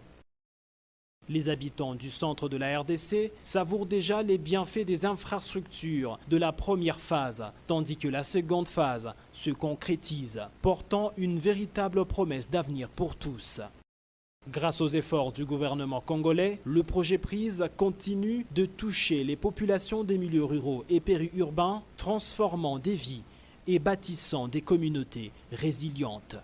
Speaker 1: Les habitants du centre de la RDC savourent déjà les bienfaits des infrastructures de la première phase, tandis que la seconde phase se concrétise, portant une véritable promesse d'avenir pour tous. Grâce aux efforts du gouvernement congolais, le projet Prise continue de toucher les populations des milieux ruraux et périurbains, transformant des vies et bâtissant des communautés résilientes.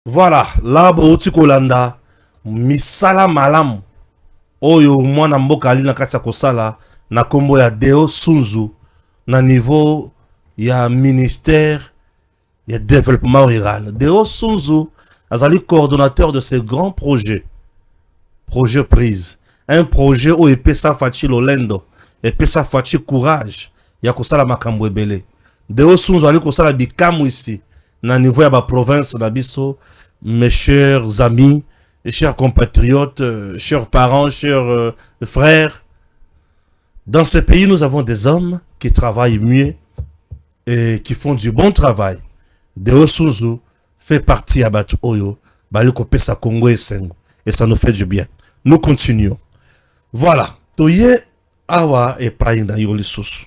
Speaker 3: Voilà, là, Kolanda. Misala malam oyo mwana mboka ali na kati ya kosala na kombo ya Deo Sunzu na niveau ya ministère ya développement rural. Deo Sunzu azali coordonnateur de ce grand projet Prise, un projet où epesa faci lolendo epesa faci courage ya kosala makambo ebele de osunzo ali kosala bikamu ici na niveau ya ba province na biso. Mes chers amis, chers compatriotes, chers parents, chers frères, dans ce pays nous avons des hommes qui travaillent mieux et qui font du bon travail. De osunzo fait partie à Batu Oyo bali kopesa Congo et Sengo, et ça nous fait du bien. Nous continuons. Voilà. Toye awa et païna yoli sous.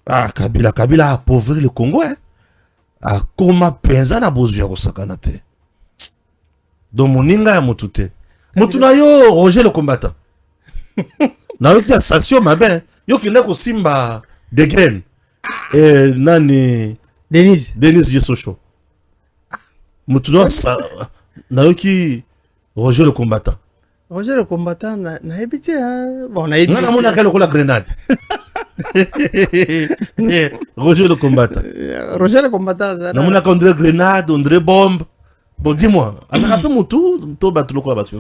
Speaker 3: Ah, Kabila a appauvri le Congo, hein. Ah, comment penza na bozu ya kosakana te. Donc moninga ya motute. Motuna yo Roger le combattant. Na yo kia sanction mabe. Yo kine ko simba de graines. Et nani
Speaker 4: Denise
Speaker 3: Yesocho. Motuna sa na yo ki Roger le combattant.
Speaker 4: Roger le combattant na habité hein. Bon na habité.
Speaker 3: Na mona kale ko la grenade. Roger le combattant.
Speaker 4: Roger le combattant.
Speaker 3: Na mona ka André grenade, André bombe. Bon, dis-moi, attrape Moutou, to battre le quoi battre.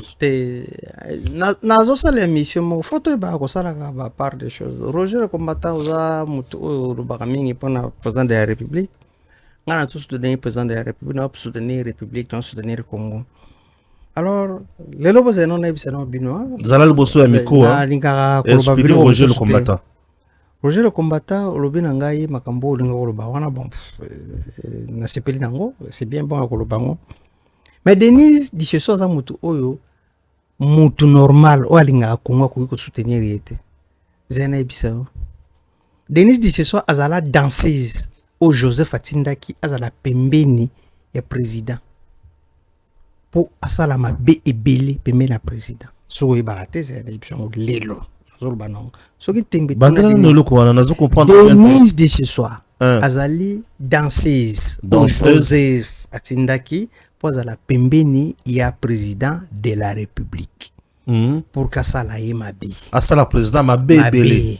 Speaker 4: Nazo sala émission, mo photo ba ko sala ka part des choses. Roger le combattant oza Moutou le bakamingi pona président de la République. Ngana tous soutenir président de la République, na soutenir République, na soutenir Congo. Alors, les lobos c'est non ebisa non binoa.
Speaker 3: Zala le bosso ya miko. Expliquer Roger le combattant.
Speaker 4: Roger le combattant, olobi na ngai makambo olinga koloba wana bon na sepeli nango, c'est bien bon koloba ngo. Mais Denise dit ce soir za mutu oyo mutu normal o alinga Congo ko soutenir yete. Zena ebisa. Denise dit ce soir azala danseuse au Joseph Atindaki azala pembeni ya président. Pour asala mabe ebele pembeni na président. So ibarate zena ebisa lelo. Denise de ce soir azali danseuse Joseph Atindaki pour la pembeni ya président de la République pour kasala ye mabe
Speaker 3: asala président mabe ebele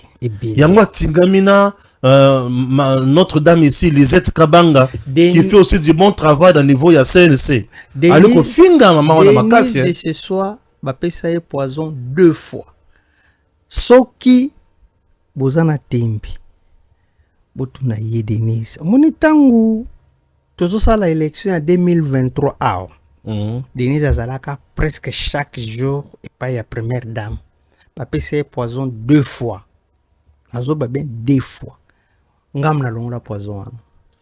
Speaker 3: yango tingamina Notre-Dame ici Lisette Kabanga qui fait aussi du bon travail dans le niveau ya CNC aliko finga mama wana makasi.
Speaker 4: De ce soir bapesa ye poison 2 fois. Soki bozana tembi botuna ye Denise moni tangu tozo sala élection en 2023 aw Denise azalaka presque chaque jour et pas ya première dame papa c'est poison 2 fois azo ba ben 2 fois ngam na longa poison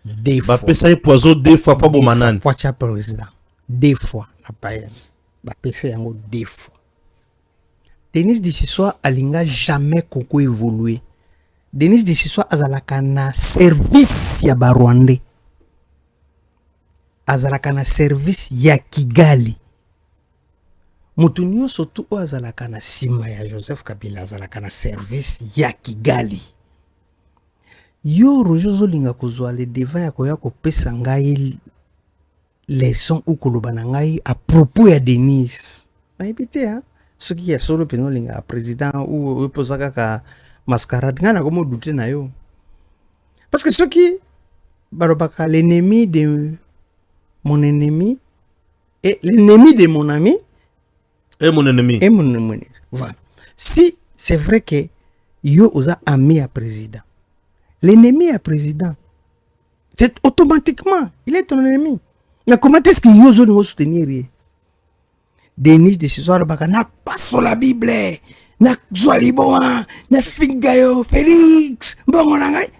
Speaker 4: 2 fois
Speaker 3: papa c'est poison 2 fois pas bon manane
Speaker 4: pour cha président 2 fois na paye papa c'est yango 2 fois. Denise de ce soir alinga jamais Congo évolué. Denise de ce soir azalaka na service ya Barwandais. Azalaka na service ya Kigali. Mutunyo surtout azalaka na sima ya Joseph Kabila azalaka na service ya Kigali. Yo Roger Zolinga kozwa le devant ya koya kopesa ngai leçon ou koloba na ngai à propos ya Denise. Na ebité hein. Ce qui est solo penolinga président ou posaka ka mascarade ngana comme douter na yo parce que ce qui barobaka l'ennemi de mon ennemi et l'ennemi de mon ami
Speaker 3: et mon ennemi
Speaker 4: voilà. Si c'est vrai que yo osa ami à président, l'ennemi à président c'est automatiquement il est ton ennemi. Mais comment est-ce que yo zo no soutenir Denise de ce soir baka na passo la Bible na Joaliboa na Fingayo Félix bon ngai.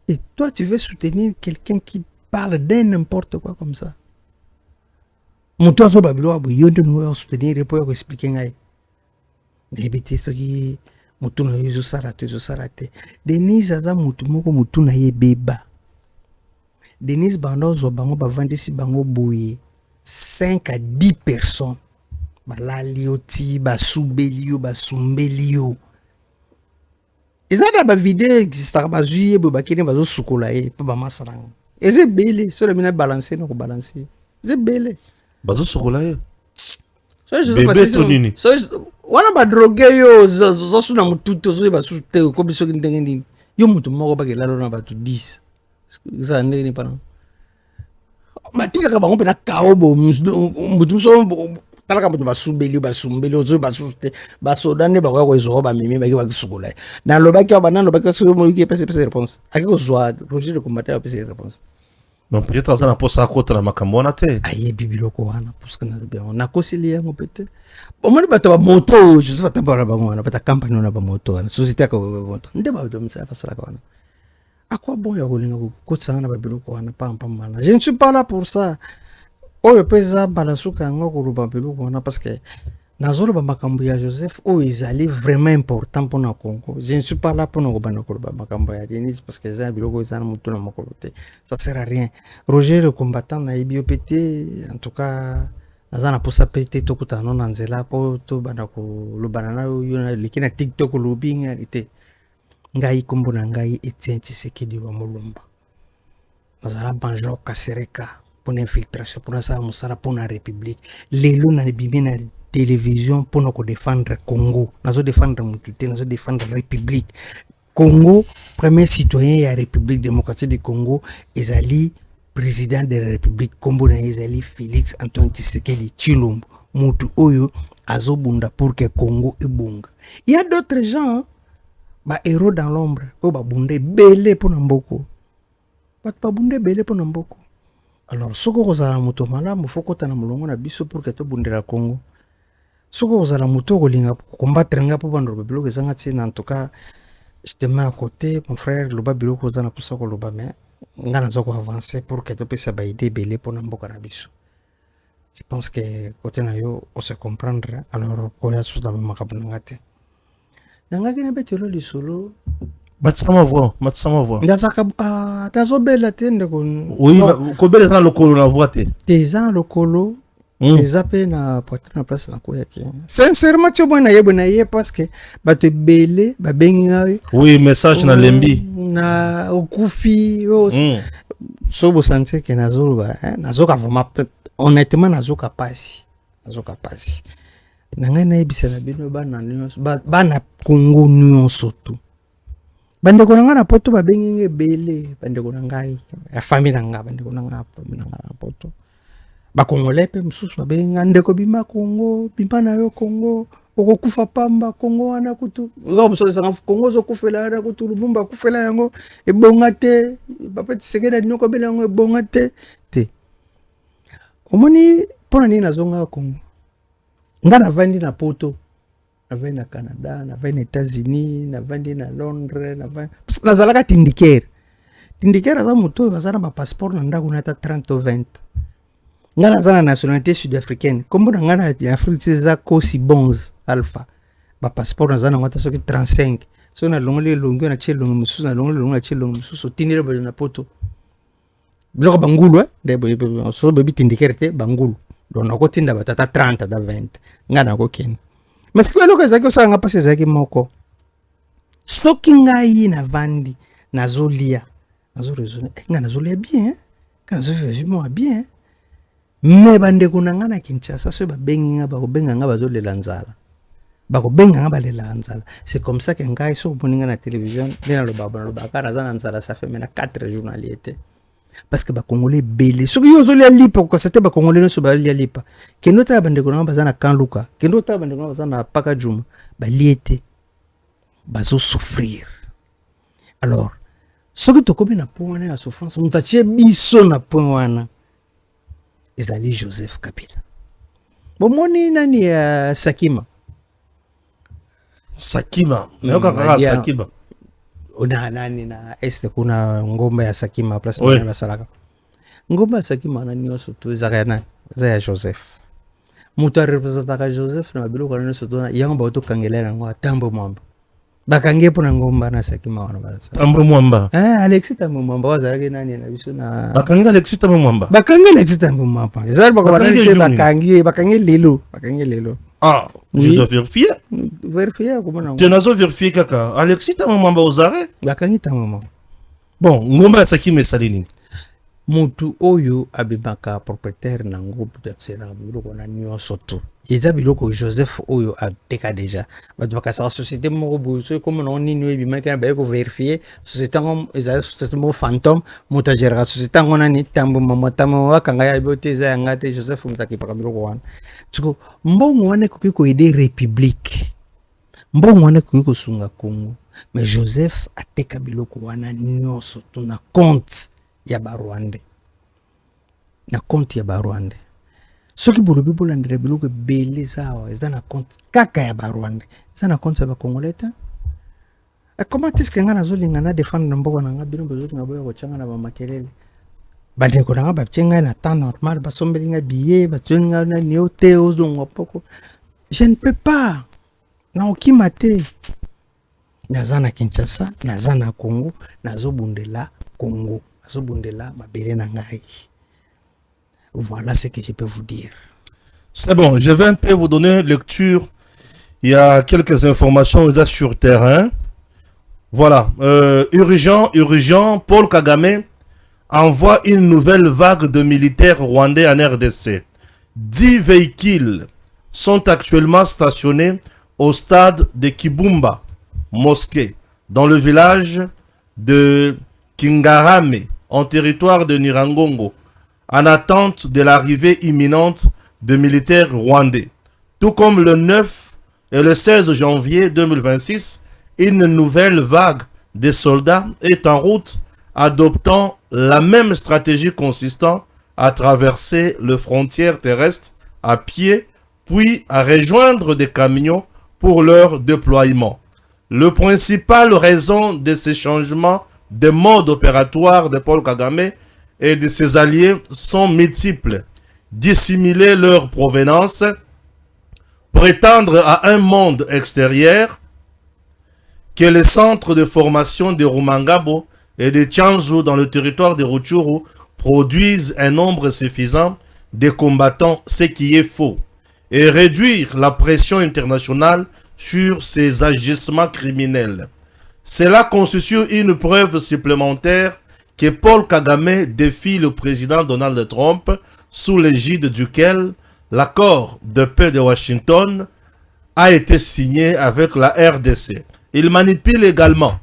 Speaker 4: Et toi tu veux soutenir quelqu'un qui parle d'un n'importe quoi comme ça. Mon toi so babilo abo yondo no soutenir pour expliquer ngai. Débité ce qui mutu na yo sarate. Denise aza mutu moko mutu na ye beba. Denise bando zo bango ba vandisi bango boye 5 à 10 personnes. Balalioti, basubelio, basumbelio. Et ça, dans la vidéo existant, bazuye, bobakine, bazo sukolaye, pa bamasarang. Et c'est belé, c'est le mina balancer, non balancer. C'est belé.
Speaker 3: Bazo sukolaye.
Speaker 4: Bébé tonini. Wana ba drogué yo, zo suna mututo, zo basu te, ko biso kintengendini. Yo mutu moko ba kelalo na batu 10. Ça ndenge ni pana. Matika ka bango pena kaobo, mutu so talaka mutu basumbeli ozo basute basoda nde bakoya koezoka bamemi baki bakisukula nalobaki awa banalobaki soki moyoki epesa réponse aki kozwa projet de combattre apesa réponse
Speaker 3: donc peut-être aza na posa akotala makambo wana te
Speaker 4: ayebi biloko wana puske nalobi yango nakoseli yango pete omoni bato bamoto joseph atambala bango wana bata kampani wana bamoto wana société akamoto nde bato misala basalaka wana akwa bon ya kolinga kokotisa na babiloko wana pampam wana je ne suis pas là pour ça oyo mpe eza balasuka yango koloba biloko wana parce que nazoloba makambo ya joseph oyo ezali vraiment important mpona congo je ne suis pas là mpona kobanda koloba makambo ya denis parce que eza biloko eza na motu na mokolo te ça sert à rien roger le combattant nayebi yo mpe te en tout cas naza na posa mpe te tokutana no na nzela mpo tobanda kolobana na oyo leki na tiktok olobi ngani te ngai kombo na ngai Etienne Tshisekedi wa Mulumba nazala banjo kasereka mpona infiltration mpona sala mosala mpona république lelo na bimi na télévision mpona kodéfendre Congo nazodéfendre mutu te nazodéfendre république Congo premier citoyen ya république démocratique du Congo ezali président de la république kombo na ezali Félix Antoine Tshisekedi Tshilombo mutu oyo azobunda pour que Congo ebonga. Il y a d'autres gens ba héros dans l'ombre oyo babunde belé mpona mboko bato babunde belé mpona mboko. Alors soko kozala moto malamu faut kota na mulongo na biso pour que tobundela Congo. Soko kozala moto kolinga combattre nga po bando biloko ezanga tina en tout cas je te mets à côté mon frère loba biloko kozana pour ça ko loba mais nga nazo ko avancer pour que topesa ba idée belé mpona mboka na biso. Je pense que côté na yo on se comprendre alors ko ya sous dans makabu ngate. Nanga kina betelo lisolo
Speaker 3: Matsama voix.
Speaker 4: ndazaka dazobela te ndeko
Speaker 3: Oui, kobele na lokolo na voix te.
Speaker 4: eza lokolo eza pe na poitrine na place na koyaki sincèrement tio bona ye parce que bato ebele babengi ngai
Speaker 3: Oui, message na lembi
Speaker 4: na okufi so bosanti ke nazoloba nazoka vraiment honnêtement nazoka pasi na ngai nayebisa na bino bana nyonso bana Congo nyonso tu bandeko na ngai na poto babengi ngai ebele bandeko na ngai ya famille na ngai bandeko na ngai na poto bakongolais mpe mosusu babengi ngai ndeko bima Congo bima na yo Congo okokufa pamba Congo wana kutu nga bosolesanga Congo ozokufela wana kutu Lumumba akufela yango ebonga te papa Tshisekedi adinoko obela yango ebonga te omoni mpona nini nazonga Congo nga navandi na poto navandi na Canada navandi na États-Unis navandi na Londres parce que nazalaka tindikere aza moto oyo aza na bapasseport na ndako na ata 30 ou 20 nga naza na nationalité sud-africaine kombo na nga na Afrique ti eza Kosi Bonz Alpha bapasseport naza nango ata soki 35 soki nalongoli elongi na tie elongi mosusu nalongoli elongi na tie elongi mosusu otindile boye na poto biloko bangulu so bebi tindikere te bangulu donc nakotinda bato ata 30 ata 20 nga nakokende mais sikoyo eloko ezalaki osala nga mpasi ezalaki moko soki ngai navandi nazolia nazoraisonne nga nazolia bien nga nazovivre bien mais bandeko na nga na Kinshasa soki babengi nga bakobenga nga bazolela nzala bakobenga nga balela nzala c'est comme ça que ngai soki omoni nga na télévision nde nalobaka naza na nzala ça fait maintenant 4 journalier te parce que bakongolais belé soki yo ozolia lipa kokasate bakongolais nyonso balia lipa kendo tala bandeko na nga baza na Kanluka kendo tala bandeko na nga baza na Paka Juma balie te bazosouffrir. Alors soki tokomi na point wana ya souffrance moto atie biso na point wana ezali Joseph Kabila bomoni nani ya Sakima
Speaker 3: nayoka kaka Sakima
Speaker 4: ona nani na este kuna ngomba ya Sakima place na basalaka ngomba ya Sakima na nyonso tu ezaka na ya Joseph moto representaka Joseph na biloko na nyonso tu yango bato kangela nango atambo mwamba bakange mpona ngomba na Sakima wana balasa
Speaker 3: Tambo Mwamba
Speaker 4: Alexis Tambo Mwamba wazalaki nani na biso na
Speaker 3: bakange Alexis Tambo Mwamba
Speaker 4: ezali bakange lelo
Speaker 3: je dois
Speaker 4: vérifier comment
Speaker 3: tu nazo vérifier kaka Alexis Tambo Mwamba ozare
Speaker 4: bakangi Tambo Mwamba
Speaker 3: bon ngomba ya Sakima esali nini
Speaker 4: mutu oyo abimaka propriétaire na groupe d'actionnaire biloko na nyonso tu eza biloko Joseph oyo ateka déjà bato bakasaka société moko boye soki komo nango nini oyo ebimaki na baye kovérifie société yango ezali société moko fantôme moto ageraka société yango nani tambo mamotamo bakanga ya biso te eza yanga te Joseph moto akipaka biloko wana siko mbongo wana ekoki koyede république mbongo wana ekoki kosunga Congo mais Joseph ateka biloko wana nyonso tu na compte ya Barwande na compte ya Barwande soki bolobi bolandela biloko ebele zawa eza na compte kaka ya Barwande eza na compte ya Bakongolais te comment est-ce que nga nazolinga na défendre na mboka na nga bino bozolinga boya kotyanga na bamakelele bandeko na nga batie ngai na temps normal basombeli nga billet batie nga na nio te ozongwa poko je ne peux pas na okima te naza na Kinshasa naza na Congo nazobundela Congo azobundela mabele na ngai. Voilà ce que je peux vous dire.
Speaker 3: C'est bon, je vais un peu vous donner lecture. Il y a quelques informations sur terrain. Voilà, urgent, Paul Kagame envoie une nouvelle vague de militaires rwandais en RDC. 10 véhicules sont actuellement stationnés au stade de Kibumba, mosquée, dans le village de Kingarame, en territoire de Nirangongo, en attente de l'arrivée imminente de militaires rwandais. Tout comme le 9 et le 16 janvier 2026, une nouvelle vague de soldats est en route, adoptant la même stratégie consistant à traverser les frontières terrestres à pied, puis à rejoindre des camions pour leur déploiement. Le principal raison de ces changements de mode opératoire de Paul Kagame et de ses alliés sont multiples. Dissimuler leur provenance, prétendre à un monde extérieur, que les centres de formation de Rumangabo et de Tchanzu dans le territoire de Rutshuru produisent un nombre suffisant de combattants, ce qui est faux, et réduire la pression internationale sur ces agissements criminels. Cela constitue une preuve supplémentaire que Paul Kagame défie le président Donald Trump, sous l'égide duquel l'accord de paix de Washington a été signé avec la RDC. Il manipule également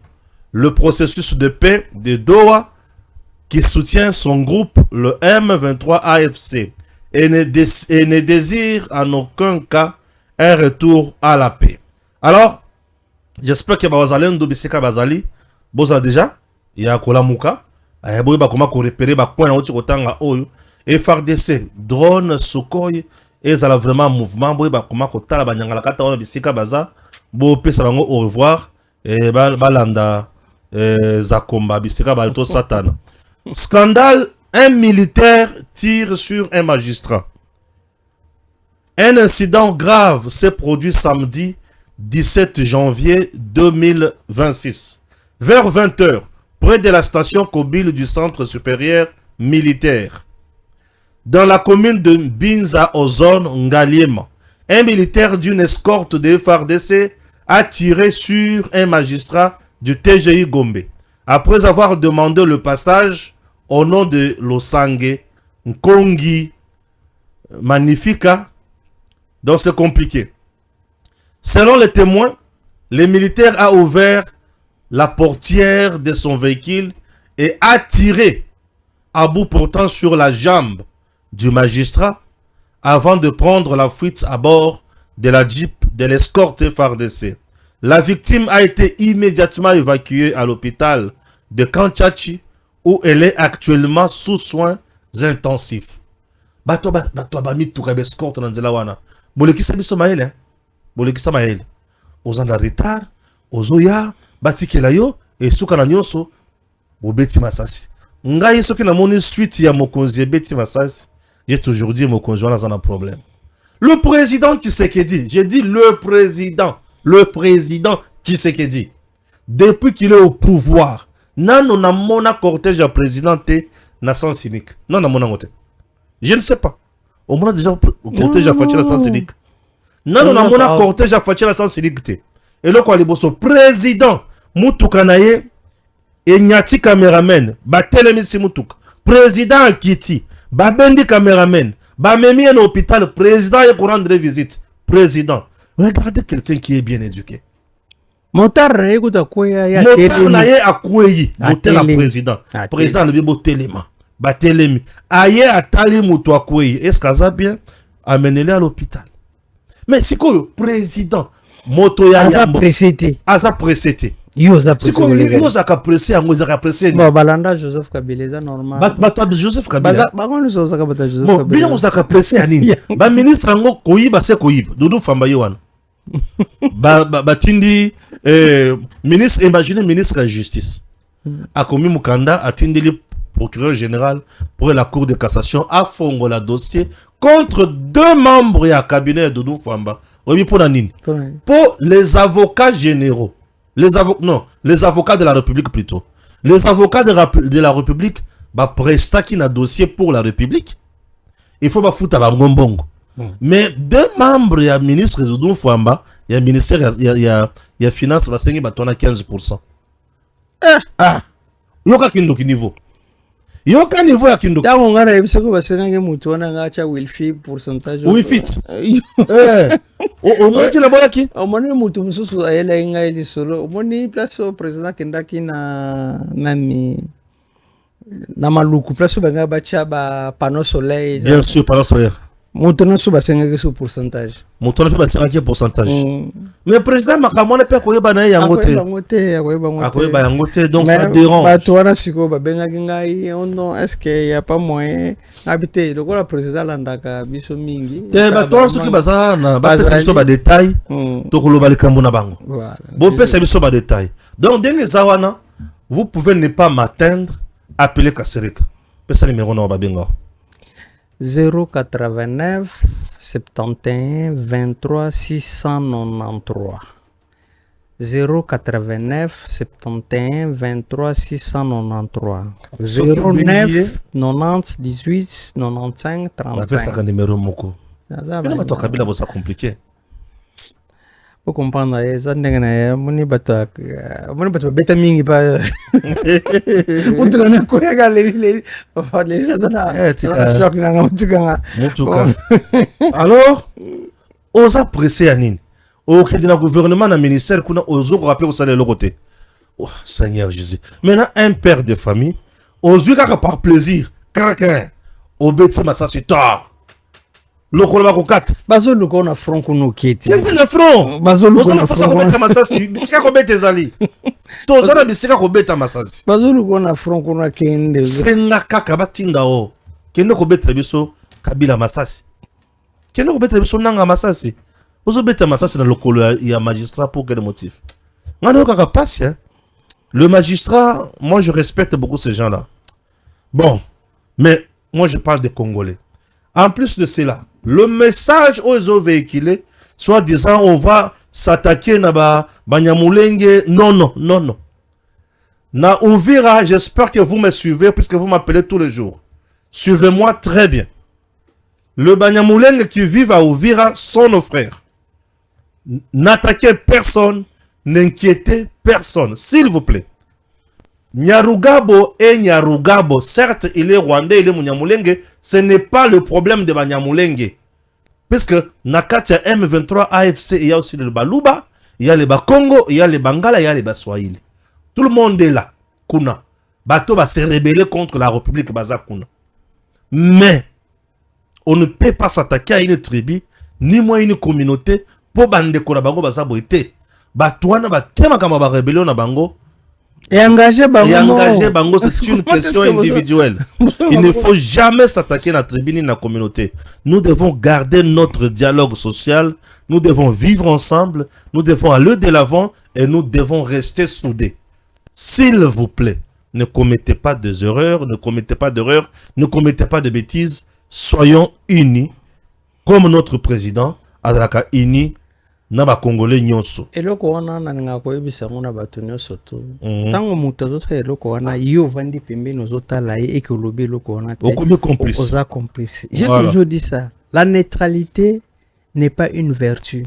Speaker 3: le processus de paix de Doha qui soutient son groupe, le M23 AFC, et ne désire en aucun cas un retour à la paix. Alors, j'espère que Bazalendo Biseka Bazali, Boza déjà, il y a Kolamuka, Boy Bakoma ko repérer ba point na oti kotanga oyo, FARDC, drone, Sukhoi, et ça vraiment mouvement, Boy Bakoma ko tala banyangala kata wana Biseka Baza, Bo pesa bango au revoir, et balanda Zakomba Biseka Balto Satan. Scandale, un militaire tire sur un magistrat. Un incident grave s'est produit samedi 17 janvier 2026. Vers 20 h, près de la station Kobile du Centre supérieur militaire, dans la commune de Binza Ozone Ngaliema, un militaire d'une escorte de FARDC a tiré sur un magistrat du TGI Gombe. Après avoir demandé le passage au nom de Losange Nkongi Magnifica, donc c'est compliqué. Selon les témoins, le militaire a ouvert la portière de son véhicule et a tiré à bout portant sur la jambe du magistrat avant de prendre la fuite à bord de la Jeep de l'escorte FARDC. La victime a été immédiatement évacuée à l'hôpital de Kanchachi où elle est actuellement sous soins intensifs. Bato abami tukabe escorte na nzela wana. Bolekisa biso maele. Bolekisa maele. Ozanda retard, ozoya, batikela yo, et suka na nyonso, bobeti masasi. Ngai soki na moni suite ya mokonzi beti masasi, j'ai toujours dit mokonzi wana zana problème. Le président Tshisekedi, j'ai dit le président Tshisekedi, depuis qu'il est au pouvoir, nano na mona cortège à président na sens unique. Non na mona ngote. Je ne sais pas. Au moins déjà cortège à Fatira sans unique. Non na mona cortège à Fatira sans unique. Et le quoi liboso président Mutuka naye et nyati cameraman batelemi si Mutuka. président Kiti, Babendi cameraman, Bamemi un hôpital, président et pour rendre visite. Président. Regardez quelqu'un qui est bien éduqué.
Speaker 4: Motar écoute quoi ya
Speaker 3: Motar na ye akweyi, motel la président.
Speaker 4: Ah,
Speaker 3: Président le bibo telema. Ba telemi. Aye atali muto akweyi. Est-ce que ça bien amenez-le à l'hôpital. Mais c'est quoi le président moto ya
Speaker 4: Aza précité.
Speaker 3: Aza précité.
Speaker 4: Yoza
Speaker 3: C'est quoi yoza ka pressé ango za ka pressé.
Speaker 4: Bon balanda Joseph Kabila normal.
Speaker 3: Ba Joseph Kabila.
Speaker 4: Ba ngone zoza ka bata Joseph
Speaker 3: Bon,
Speaker 4: Kabila.
Speaker 3: bien on za ka pressé anini. Ba ministre ango koyiba se koyiba. Doudou Famba yowana. ba tindi ministre, imaginez ministre de la justice a commis Mukanda a tindi le procureur général pour la cour de cassation a fongo la dossier contre 2 membres et cabinet de Doudou Famba. Oui, pour la nine. Pour les avocats généraux, les avocats de la République plutôt. Les avocats de la République bah presta qui n'a dossier pour la République. Il faut pas foutre à Ngombongo. Mais 2 membres et un ministre de Doudou Famba, il y a ministère, il y a finance, va saigner bâton à 15%. Yoka kindo ki niveau. Yoka niveau ya kindo.
Speaker 4: Tango ngara ebisoko basenga mutu wana ngacha will fit pourcentage.
Speaker 3: Oui fit. O moni na boya ki?
Speaker 4: O moni mutu mususu ayela inga ili solo. O moni place au président kendaki na nami na maluku place banga bacha ba panneau soleil.
Speaker 3: Bien sûr panneau solaire.
Speaker 4: Mutu na suba senga ke pourcentage.
Speaker 3: Mutu na suba senga ke pourcentage. Mais président makamone pe koyeba na yango te. Akoyeba yango te donc ça dérange.
Speaker 4: Ba toana siko ba benga ngai on est-ce qu'il y a pas moyen habiter le président landaka biso mingi.
Speaker 3: Te ba toana soki baza na ba pesa biso ba détail to koloba likambo na bango.
Speaker 4: Voilà.
Speaker 3: Bo pesa biso ba détail. Donc denge zawana vous pouvez ne pas m'atteindre, appelez Kasereka. Pesa numéro na ba benga.
Speaker 4: 089 71 23 693 089 71 23 693 09 90 18 95 35.
Speaker 3: C'est un numéro moko. Mais toi Kabila bossa compliqué.
Speaker 4: Vous comprenez ça ndengena moni bata beta mingi pa utuna ko ya le zona choc na mutuka.
Speaker 3: Alors osa pressé anine au crédit na gouvernement na ministère kuna ozo rappeler au salaire le côté. Oh Seigneur Jésus. Maintenant un père de famille ozo ka par plaisir craquin au bête massa tard. Lokolo bakokat
Speaker 4: bazo lokona front kuno kiti
Speaker 3: na front
Speaker 4: bazo lokona
Speaker 3: front ko beta masasi bisika ko beta ezali to zana bisika ko beta masasi
Speaker 4: bazo lokona front kuno kende
Speaker 3: senga kaka batinda o kende ko beta biso Kabila masasi kende ko beta biso nanga masasi ozo beta masasi na lokolo ya magistrat pour quel motif ngano kaka passe hein? Le magistrat, moi je respecte beaucoup ces gens-là. Bon, mais moi je parle des Congolais. En plus de cela, le message aux ont véhiculé, soit disant on va s'attaquer na Banyamulenge. Non. Na Uvira, j'espère que vous me suivez puisque vous m'appelez tous les jours. Suivez-moi très bien. Le Banyamulenge qui vivent à Uvira sont nos frères. N'attaquez personne, n'inquiétez personne, s'il vous plaît. Nyarugabo et Nyarugabo, certes il est rwandais, il est Munyamulenge, ce n'est pas le problème de Banyamulenge. Puisque Nakatia M23 AFC, il y a aussi le Baluba, il y a le Bakongo, il y a le Bangala, il y a le Baswahili. Tout le monde est là, Kuna. Bato va se rebeller contre la République Bazakuna. Mais, on ne peut pas s'attaquer à une tribu, ni moi une communauté, pour bande kona bango bazaboite. Batouana batema kama ba rébellion na bango.
Speaker 4: Et engager
Speaker 3: bango, c'est une question individuelle. Il ne faut jamais s'attaquer à la tribu ni à la communauté. Nous devons garder notre dialogue social. Nous devons vivre ensemble. Nous devons aller de l'avant et nous devons rester soudés. S'il vous plaît, ne commettez pas des erreurs, ne commettez pas d'erreurs, ne commettez pas de bêtises. Soyons unis, comme notre président, Adraka uni. Naba Congolais nyonso.
Speaker 4: Eloko wana na nga ko ebisa ngona bato nyonso to. Tango mutu azosa eloko wana yo vandi pembeni ozotala ye ekolobi eloko wana te.
Speaker 3: Okomi complice.
Speaker 4: Oza complice. J'ai toujours dit ça. La neutralité n'est pas une vertu.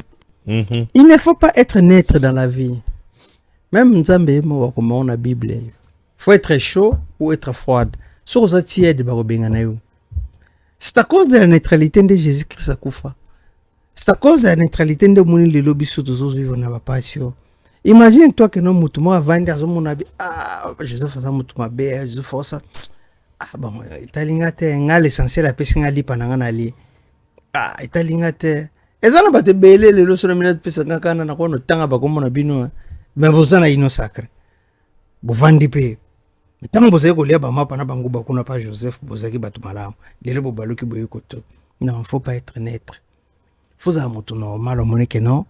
Speaker 4: Il ne faut pas être neutre dans la vie. Même Nzambe mo wakoma na Bible. Faut être chaud ou être froide. so oza tiède bakobenga na yo. C'est à cause de la neutralité de Jésus-Christ akufa. C'est à cause de la neutralité de moni lelo biso tozo vivre na ba passion. Imagine toi que non mutu mo avandi azomona bi Joseph aza mutu mabe, Joseph ça. Bon, italinga te nga l'essentiel apesi nga lipa na nga na li. Italinga te. Ezana ba te belé lelo so na mina pesa nga kana na kono tanga ba komona bino. Mais bozana ino sacré. Bovandi pe. Tant vous avez lié bama pana bango bakuna pas Joseph bozaki batu malamu. Lelo bo baloki boye koto. Non, faut pas être neutre. Faut ça moto normal au que non.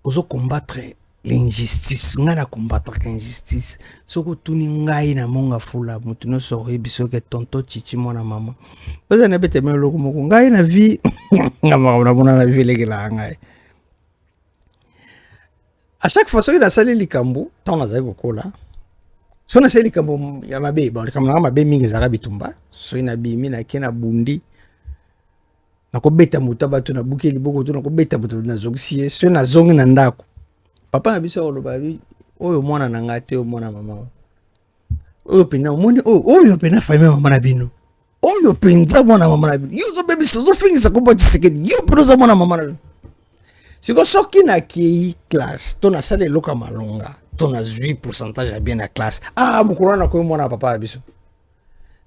Speaker 4: Ozo combattre l'injustice, ngana combattre l'injustice. Soko tuni ngai na monga fula moto no sori biso ke tonto chichi mona mama. Oza na bete melo ko moko ngai na vie ngama na mona na vie legela ngai. À chaque fois que la salle likambo, tant na zai kokola. So na seli kambo ya mabe ba kamana mabe mingi zaka bitumba so ina bi mina kena bundi na ko beta mutaba to na bukeli boko to na ko beta mutu na zogisi so na zongi na ndako papa na biso oloba bi oyo mwana na ngate o mwana mama oyo pena omoni oyo pena famille mama na bino oyo penza mwana mama na bino yuzo baby so fingisa ko boti sekedi yo penoza mwana mama na bino siko soki na ki class to na sale loka malonga ton a 8% à bien la classe. Mukura na ko mona papa biso.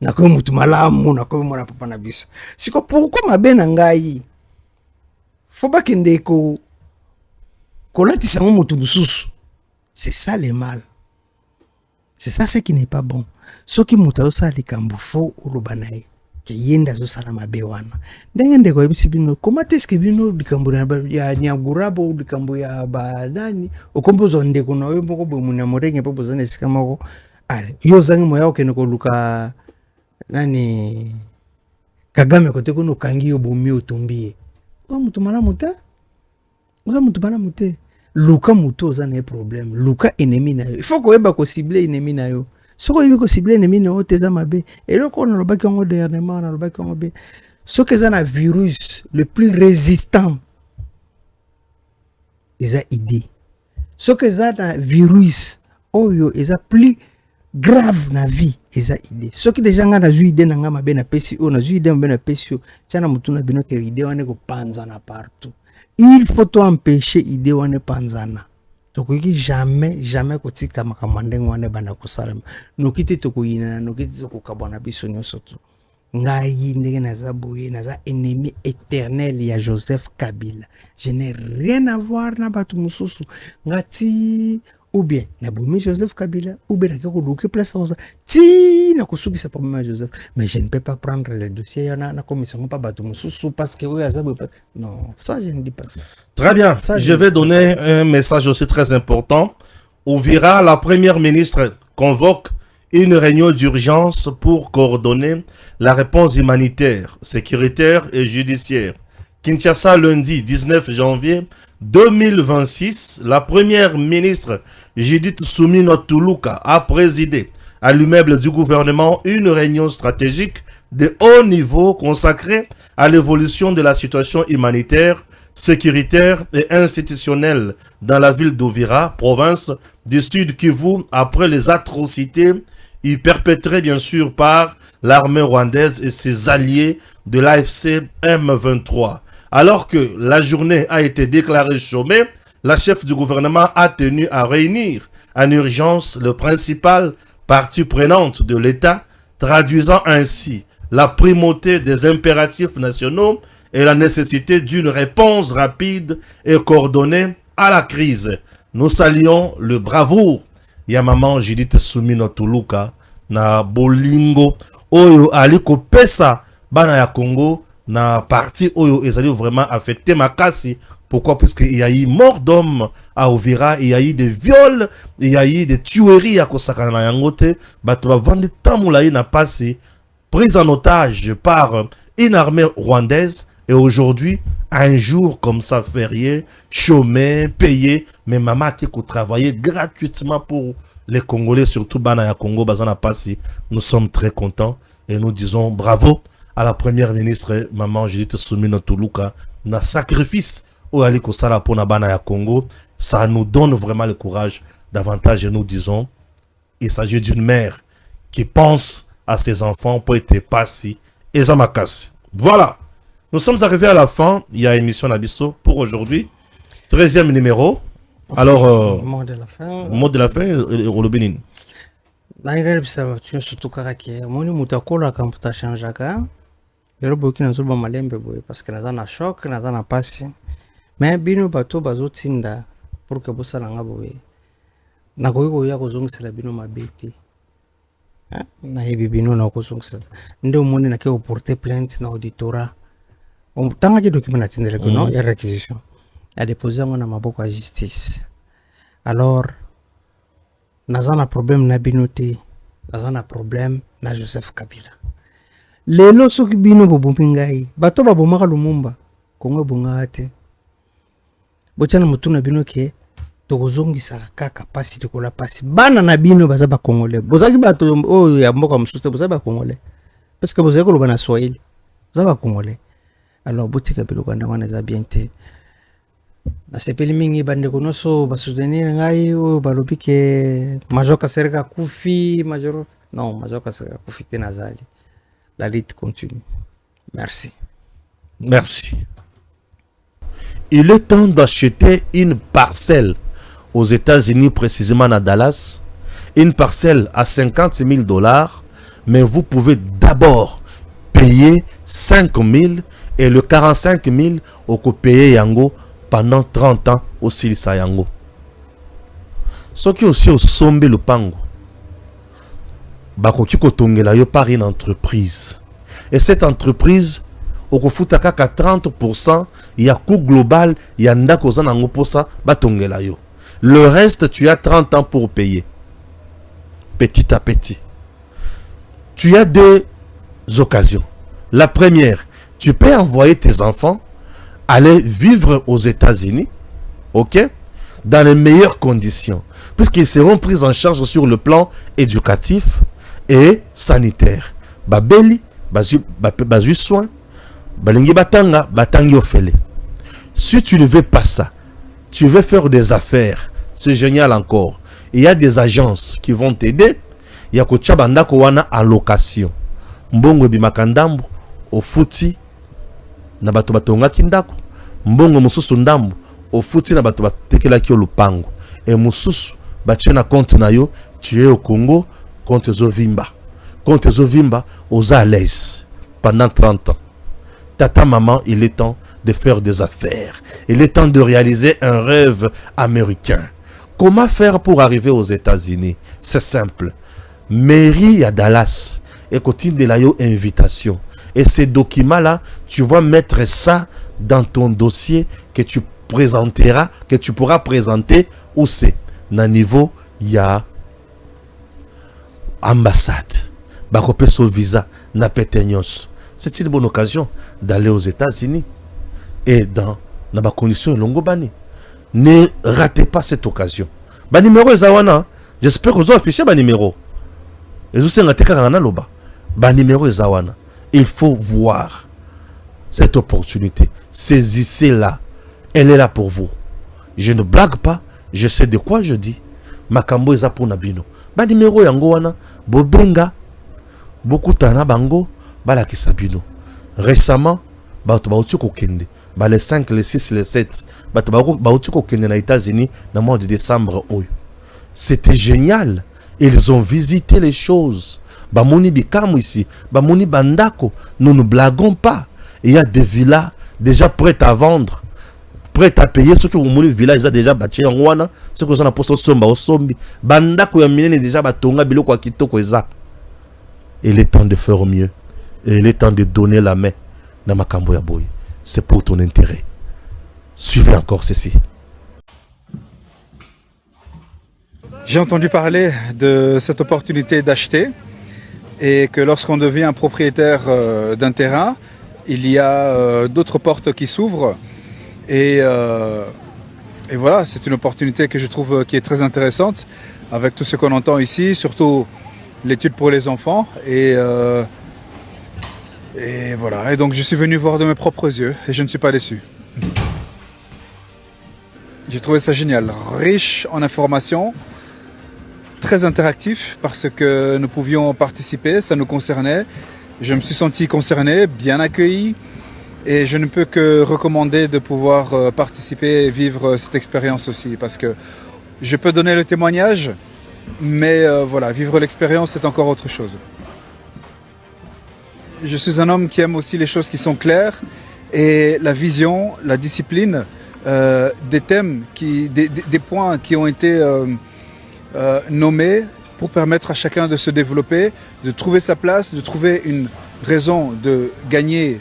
Speaker 4: Na ko mutu malamu na ko mona papa na biso. Siko pourquoi mabe na ngai? Faut pas kende ko latisa mo mutu bususu. C'est ça le mal. C'est ça ce qui n'est pas bon. Soki mutu osa likambo fo olobanaye. Ke yenda zo sala mabe wana. Ndenge ko ebisi bino comment est-ce que bino likambo ya nyagurabo likambo ya badani okombozo ndeko na yo moko bo muna morenge po bozane sikamako yo zangi moya okene ko luka nani Kagame kote ko no kangi yo bomi otombi o mutu malamu te oza mutu malamu te luka mutu oza na problème luka ennemi na yo il faut ko yeba ko cibler ennemi na yo. Ce qu'on veut cibler les mines au tezamabe et là qu'on a le bac en dernièrement on a le bac en B. Ce que c'est un virus le plus résistant, ils ont idée. Ce que c'est un virus oh yo ils ont plus grave na vie ils ont idée. Ce que les gens ont eu idée na ngama be na pesi o na eu idée be na pesi o tana mutu na bino ke idée wane ko panzana partout. Il faut empêcher idée wane panzana. Tokoki jamais kotika makamandeng wane bana kosalama nokite tokoyina nokite tokokabwana biso nyonso to ngai ndenge naza boye naza ennemi éternel ya Joseph Kabila. Je n'ai rien à voir na batu mususu ngati ou bien na bomi Joseph Kabila ou bien na ko luke place oza ti na kosukisa problème Joseph, mais je ne peux pas prendre le dossier na commission pas batu mususu parce que oui aza non ça je ne dis pas ça.
Speaker 3: Très bien, ça, je vais donner un message aussi très important. Ouvira, la première ministre convoque une réunion d'urgence pour coordonner la réponse humanitaire, sécuritaire et judiciaire. Kinshasa, lundi 19 janvier 2026, la première ministre Judith Suminwa Tuluka a présidé à l'immeuble du gouvernement une réunion stratégique de haut niveau consacrée à l'évolution de la situation humanitaire, sécuritaire et institutionnelle dans la ville d'Ouvira, province du Sud Kivu, après les atrocités perpétrées bien sûr par l'armée rwandaise et ses alliés de l'AFC M23. Alors que la journée a été déclarée chômée, la chef du gouvernement a tenu à réunir en urgence le principal partie prenante de l'État, traduisant ainsi la primauté des impératifs nationaux et la nécessité d'une réponse rapide et coordonnée à la crise. Nous saluons le bravoure ya maman Judith Suminwa Tuluka na bolingo oyo aliko pesa bana ya Congo na parti oyo ezali vraiment affecté makasi. Pourquoi? Parce qu'il y a eu mort d'homme à Ouvira, il y a eu des viols, il y a eu des tueries à Kosakana na Yangote, bato vendre tamoulaï na passé, prise en otage par une armée rwandaise, et aujourd'hui, un jour comme ça férié, chômé, payé, mais maman qui travaillait gratuitement pour les Congolais, surtout Banaya Congo, Bazana Passi. Nous sommes très contents et nous disons bravo à la première ministre, maman Judith Suminwa Tuluka, na sacrifice au Aliko Sala pour Banaya Congo. Ça nous donne vraiment le courage davantage et nous disons, il s'agit d'une mère qui pense à ses enfants pour être passés et Zamakasi. Voilà. Nous sommes arrivés à la fin. Il y a émission Nabiso pour aujourd'hui. 13e numéro. Alors,
Speaker 4: mot de la fin.
Speaker 3: Mot de la fin, au Bénin.
Speaker 4: Nanirel bisaba tu surtout karake moni mutakola kamputa chanjaka. Lero boki na zuba malembe boy parce que naza na choc, naza na pasi. Mais bino bato bazotinda pour que bosala nga boy. Na koyiko ya kozongisela bino mabeti. Na yebi bino na kozongisela. Ndio moni na ke porter plainte na auditorat. On tanga ki document na tindele ko non ya réquisition. A déposé ngona maboko ya justice. Alors naza na problème na bino te, naza na problème na Joseph Kabila. Lelo soki bino bobombi ngai, bato babomaka Lumumba, Kongo ebongaka te. Botiana mutu na bino ke tokozongisaka kaka pasi tikola pasi. Bana na bino baza ba Congolais. Bozaki bato oyo ya mboka mosusu te, boza ba Congolais. Parce que bozaki koloba na Swahili. Boza ba Congolais. Alors botika biloko wana eza bien te. Nasepeli mingi bandeko nyonso basoutenir ngai oyo balobi ke Major Kasereka kufi, Major Kasereka kufi te nazali. La lutte continue. Merci.
Speaker 3: Merci. Il est temps d'acheter une parcelle aux États-Unis, précisément à Dallas. Une parcelle à $50,000, mais vous pouvez d'abord payer 5,000 et le 45,000 au coup payer Yango pendant 30 ans au Silisa Yango. Ce qui aussi au sombe le pango. Bakoki kotongela yo par une entreprise. Et cette entreprise, au kofutaka 30%, il y a coût global, il y a ndako za nango posa batongela yo. Le reste, tu as 30 ans pour payer. Petit à petit. Tu as deux occasions. La première, tu peux envoyer tes enfants aller vivre aux États-Unis, ok, dans les meilleures conditions, puisqu'ils seront pris en charge sur le plan éducatif et sanitaire. Babeli, bazu soin, balingi batanga, batangi ofele. Si tu ne veux pas ça, tu veux faire des affaires, c'est génial encore. Il y a des agences qui vont t'aider. Il y a kocha bandako wana en location. Mbongo bimakandambo, au futi, na bato batonga kindako. Mbongo mususu ndambo, au futi na bato batekela kyo lupango. Et mususu, batie na compte na yo, tu es au Congo, compte Zovimba. Compte Zovimba, aux à l'aise, pendant 30 ans. Tata, maman, il est temps de faire des affaires. Il est temps de réaliser un rêve américain. Comment faire pour arriver aux États-Unis? C'est simple. Mairie à Dallas, et continue de la invitation. Et ces documents-là, tu vas mettre ça dans ton dossier que tu présenteras, que tu pourras présenter où c'est. Dans le niveau, il y a ambassade. Bakopeso visa, na petenyos. C'est une bonne occasion d'aller aux États-Unis. Et dans la condition longo bani. Ne ratez pas cette occasion. Ba numéro Zawana. J'espère que vous avez affiché ba numéro. Et vous savez loba. Ba numéro Zawana. Il faut voir cette opportunité. Saisissez-la. Elle est là pour vous. Je ne blague pas. Je sais de quoi je dis. Makambo eza pour Nabino. Ba numéro yango wana. Bobenga. Beaucoup tana bango. Bala kisabino. Récemment. Bato baouti kokende. Les 5, les 6, les 7. Baouti kokende na États-Unis. Dans le mois de décembre. C'était génial. Ils ont visité les choses. Bamoni Bikamu ici, Bamoni Bandako, nous ne blaguons pas. Il y a des villas déjà prêtes à vendre, prêtes à payer. Ceux qui ont moni villas, ils ont déjà bâti en Wana, ceux qui ont la poste somba au sombi. Bandako yamine déjà batonga bilo kwa kitoko eza. Il est temps de faire mieux. Et il est temps de donner la main dans Makambo ya boy. C'est pour ton intérêt. Suivez encore ceci.
Speaker 6: J'ai entendu parler de cette opportunité d'acheter. Et que lorsqu'on devient propriétaire d'un terrain, il y a d'autres portes qui s'ouvrent. Et voilà, c'est une opportunité que je trouve qui est très intéressante, avec tout ce qu'on entend ici, surtout l'étude pour les enfants. Et voilà, et donc je suis venu voir de mes propres yeux, et je ne suis pas déçu. J'ai trouvé ça génial, riche en informations, très interactif parce que nous pouvions participer, ça nous concernait. Je me suis senti concerné, bien accueilli et je ne peux que recommander de pouvoir participer et vivre cette expérience aussi parce que je peux donner le témoignage, mais voilà, vivre l'expérience c'est encore autre chose. Je suis un homme qui aime aussi les choses qui sont claires et la vision, la discipline, des thèmes, des points qui ont été nommés pour permettre à chacun de se développer, de trouver sa place, de trouver une raison de gagner,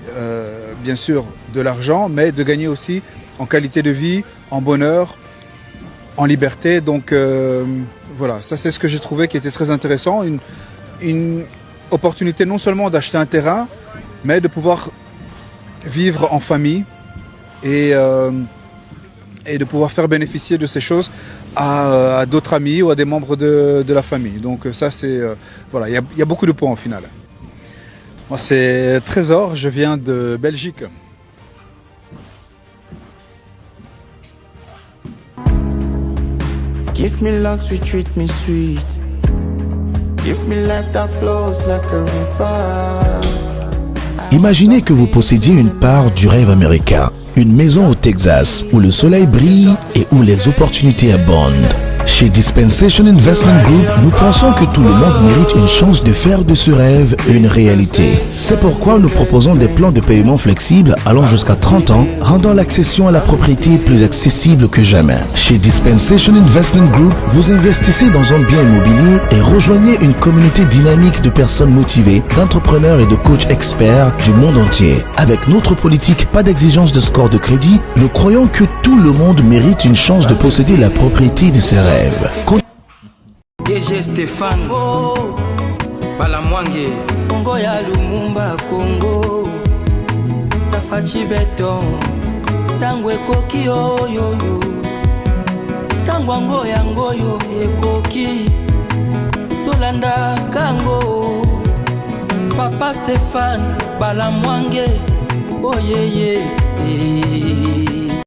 Speaker 6: bien sûr, de l'argent, mais de gagner aussi en qualité de vie, en bonheur, en liberté. Donc voilà, ça c'est ce que j'ai trouvé qui était très intéressant. Une opportunité non seulement d'acheter un terrain, mais de pouvoir vivre en famille et de pouvoir faire bénéficier de ces choses à d'autres amis ou à des membres de la famille. Donc ça c'est voilà, il y a beaucoup de points au final. Moi c'est Trésor, je viens de Belgique.
Speaker 7: Give me luck, sweet, treat me sweet. Give me life that flows like a river.
Speaker 8: Imaginez que vous possédiez une part du rêve américain, une maison au Texas où le soleil brille et où les opportunités abondent. Chez Dispensation Investment Group, nous pensons que tout le monde mérite une chance de faire de ce rêve une réalité. C'est pourquoi nous proposons des plans de paiement flexibles allant jusqu'à 30 ans, rendant l'accession à la propriété plus accessible que jamais. Chez Dispensation Investment Group, vous investissez dans un bien immobilier et rejoignez une communauté dynamique de personnes motivées, d'entrepreneurs et de coachs experts du monde entier. Avec notre politique, pas d'exigence de score de crédit, nous croyons que tout le monde mérite une chance de posséder la propriété de ses rêves.
Speaker 2: DG Stéphane Balamwange Congo ya Lumumba Congo Tafachi Beton Tangwe koki oyoyo Tangwango yangoyo ekoki Tolanda kango Papa Stéphane Balamwange Oh yeah yeah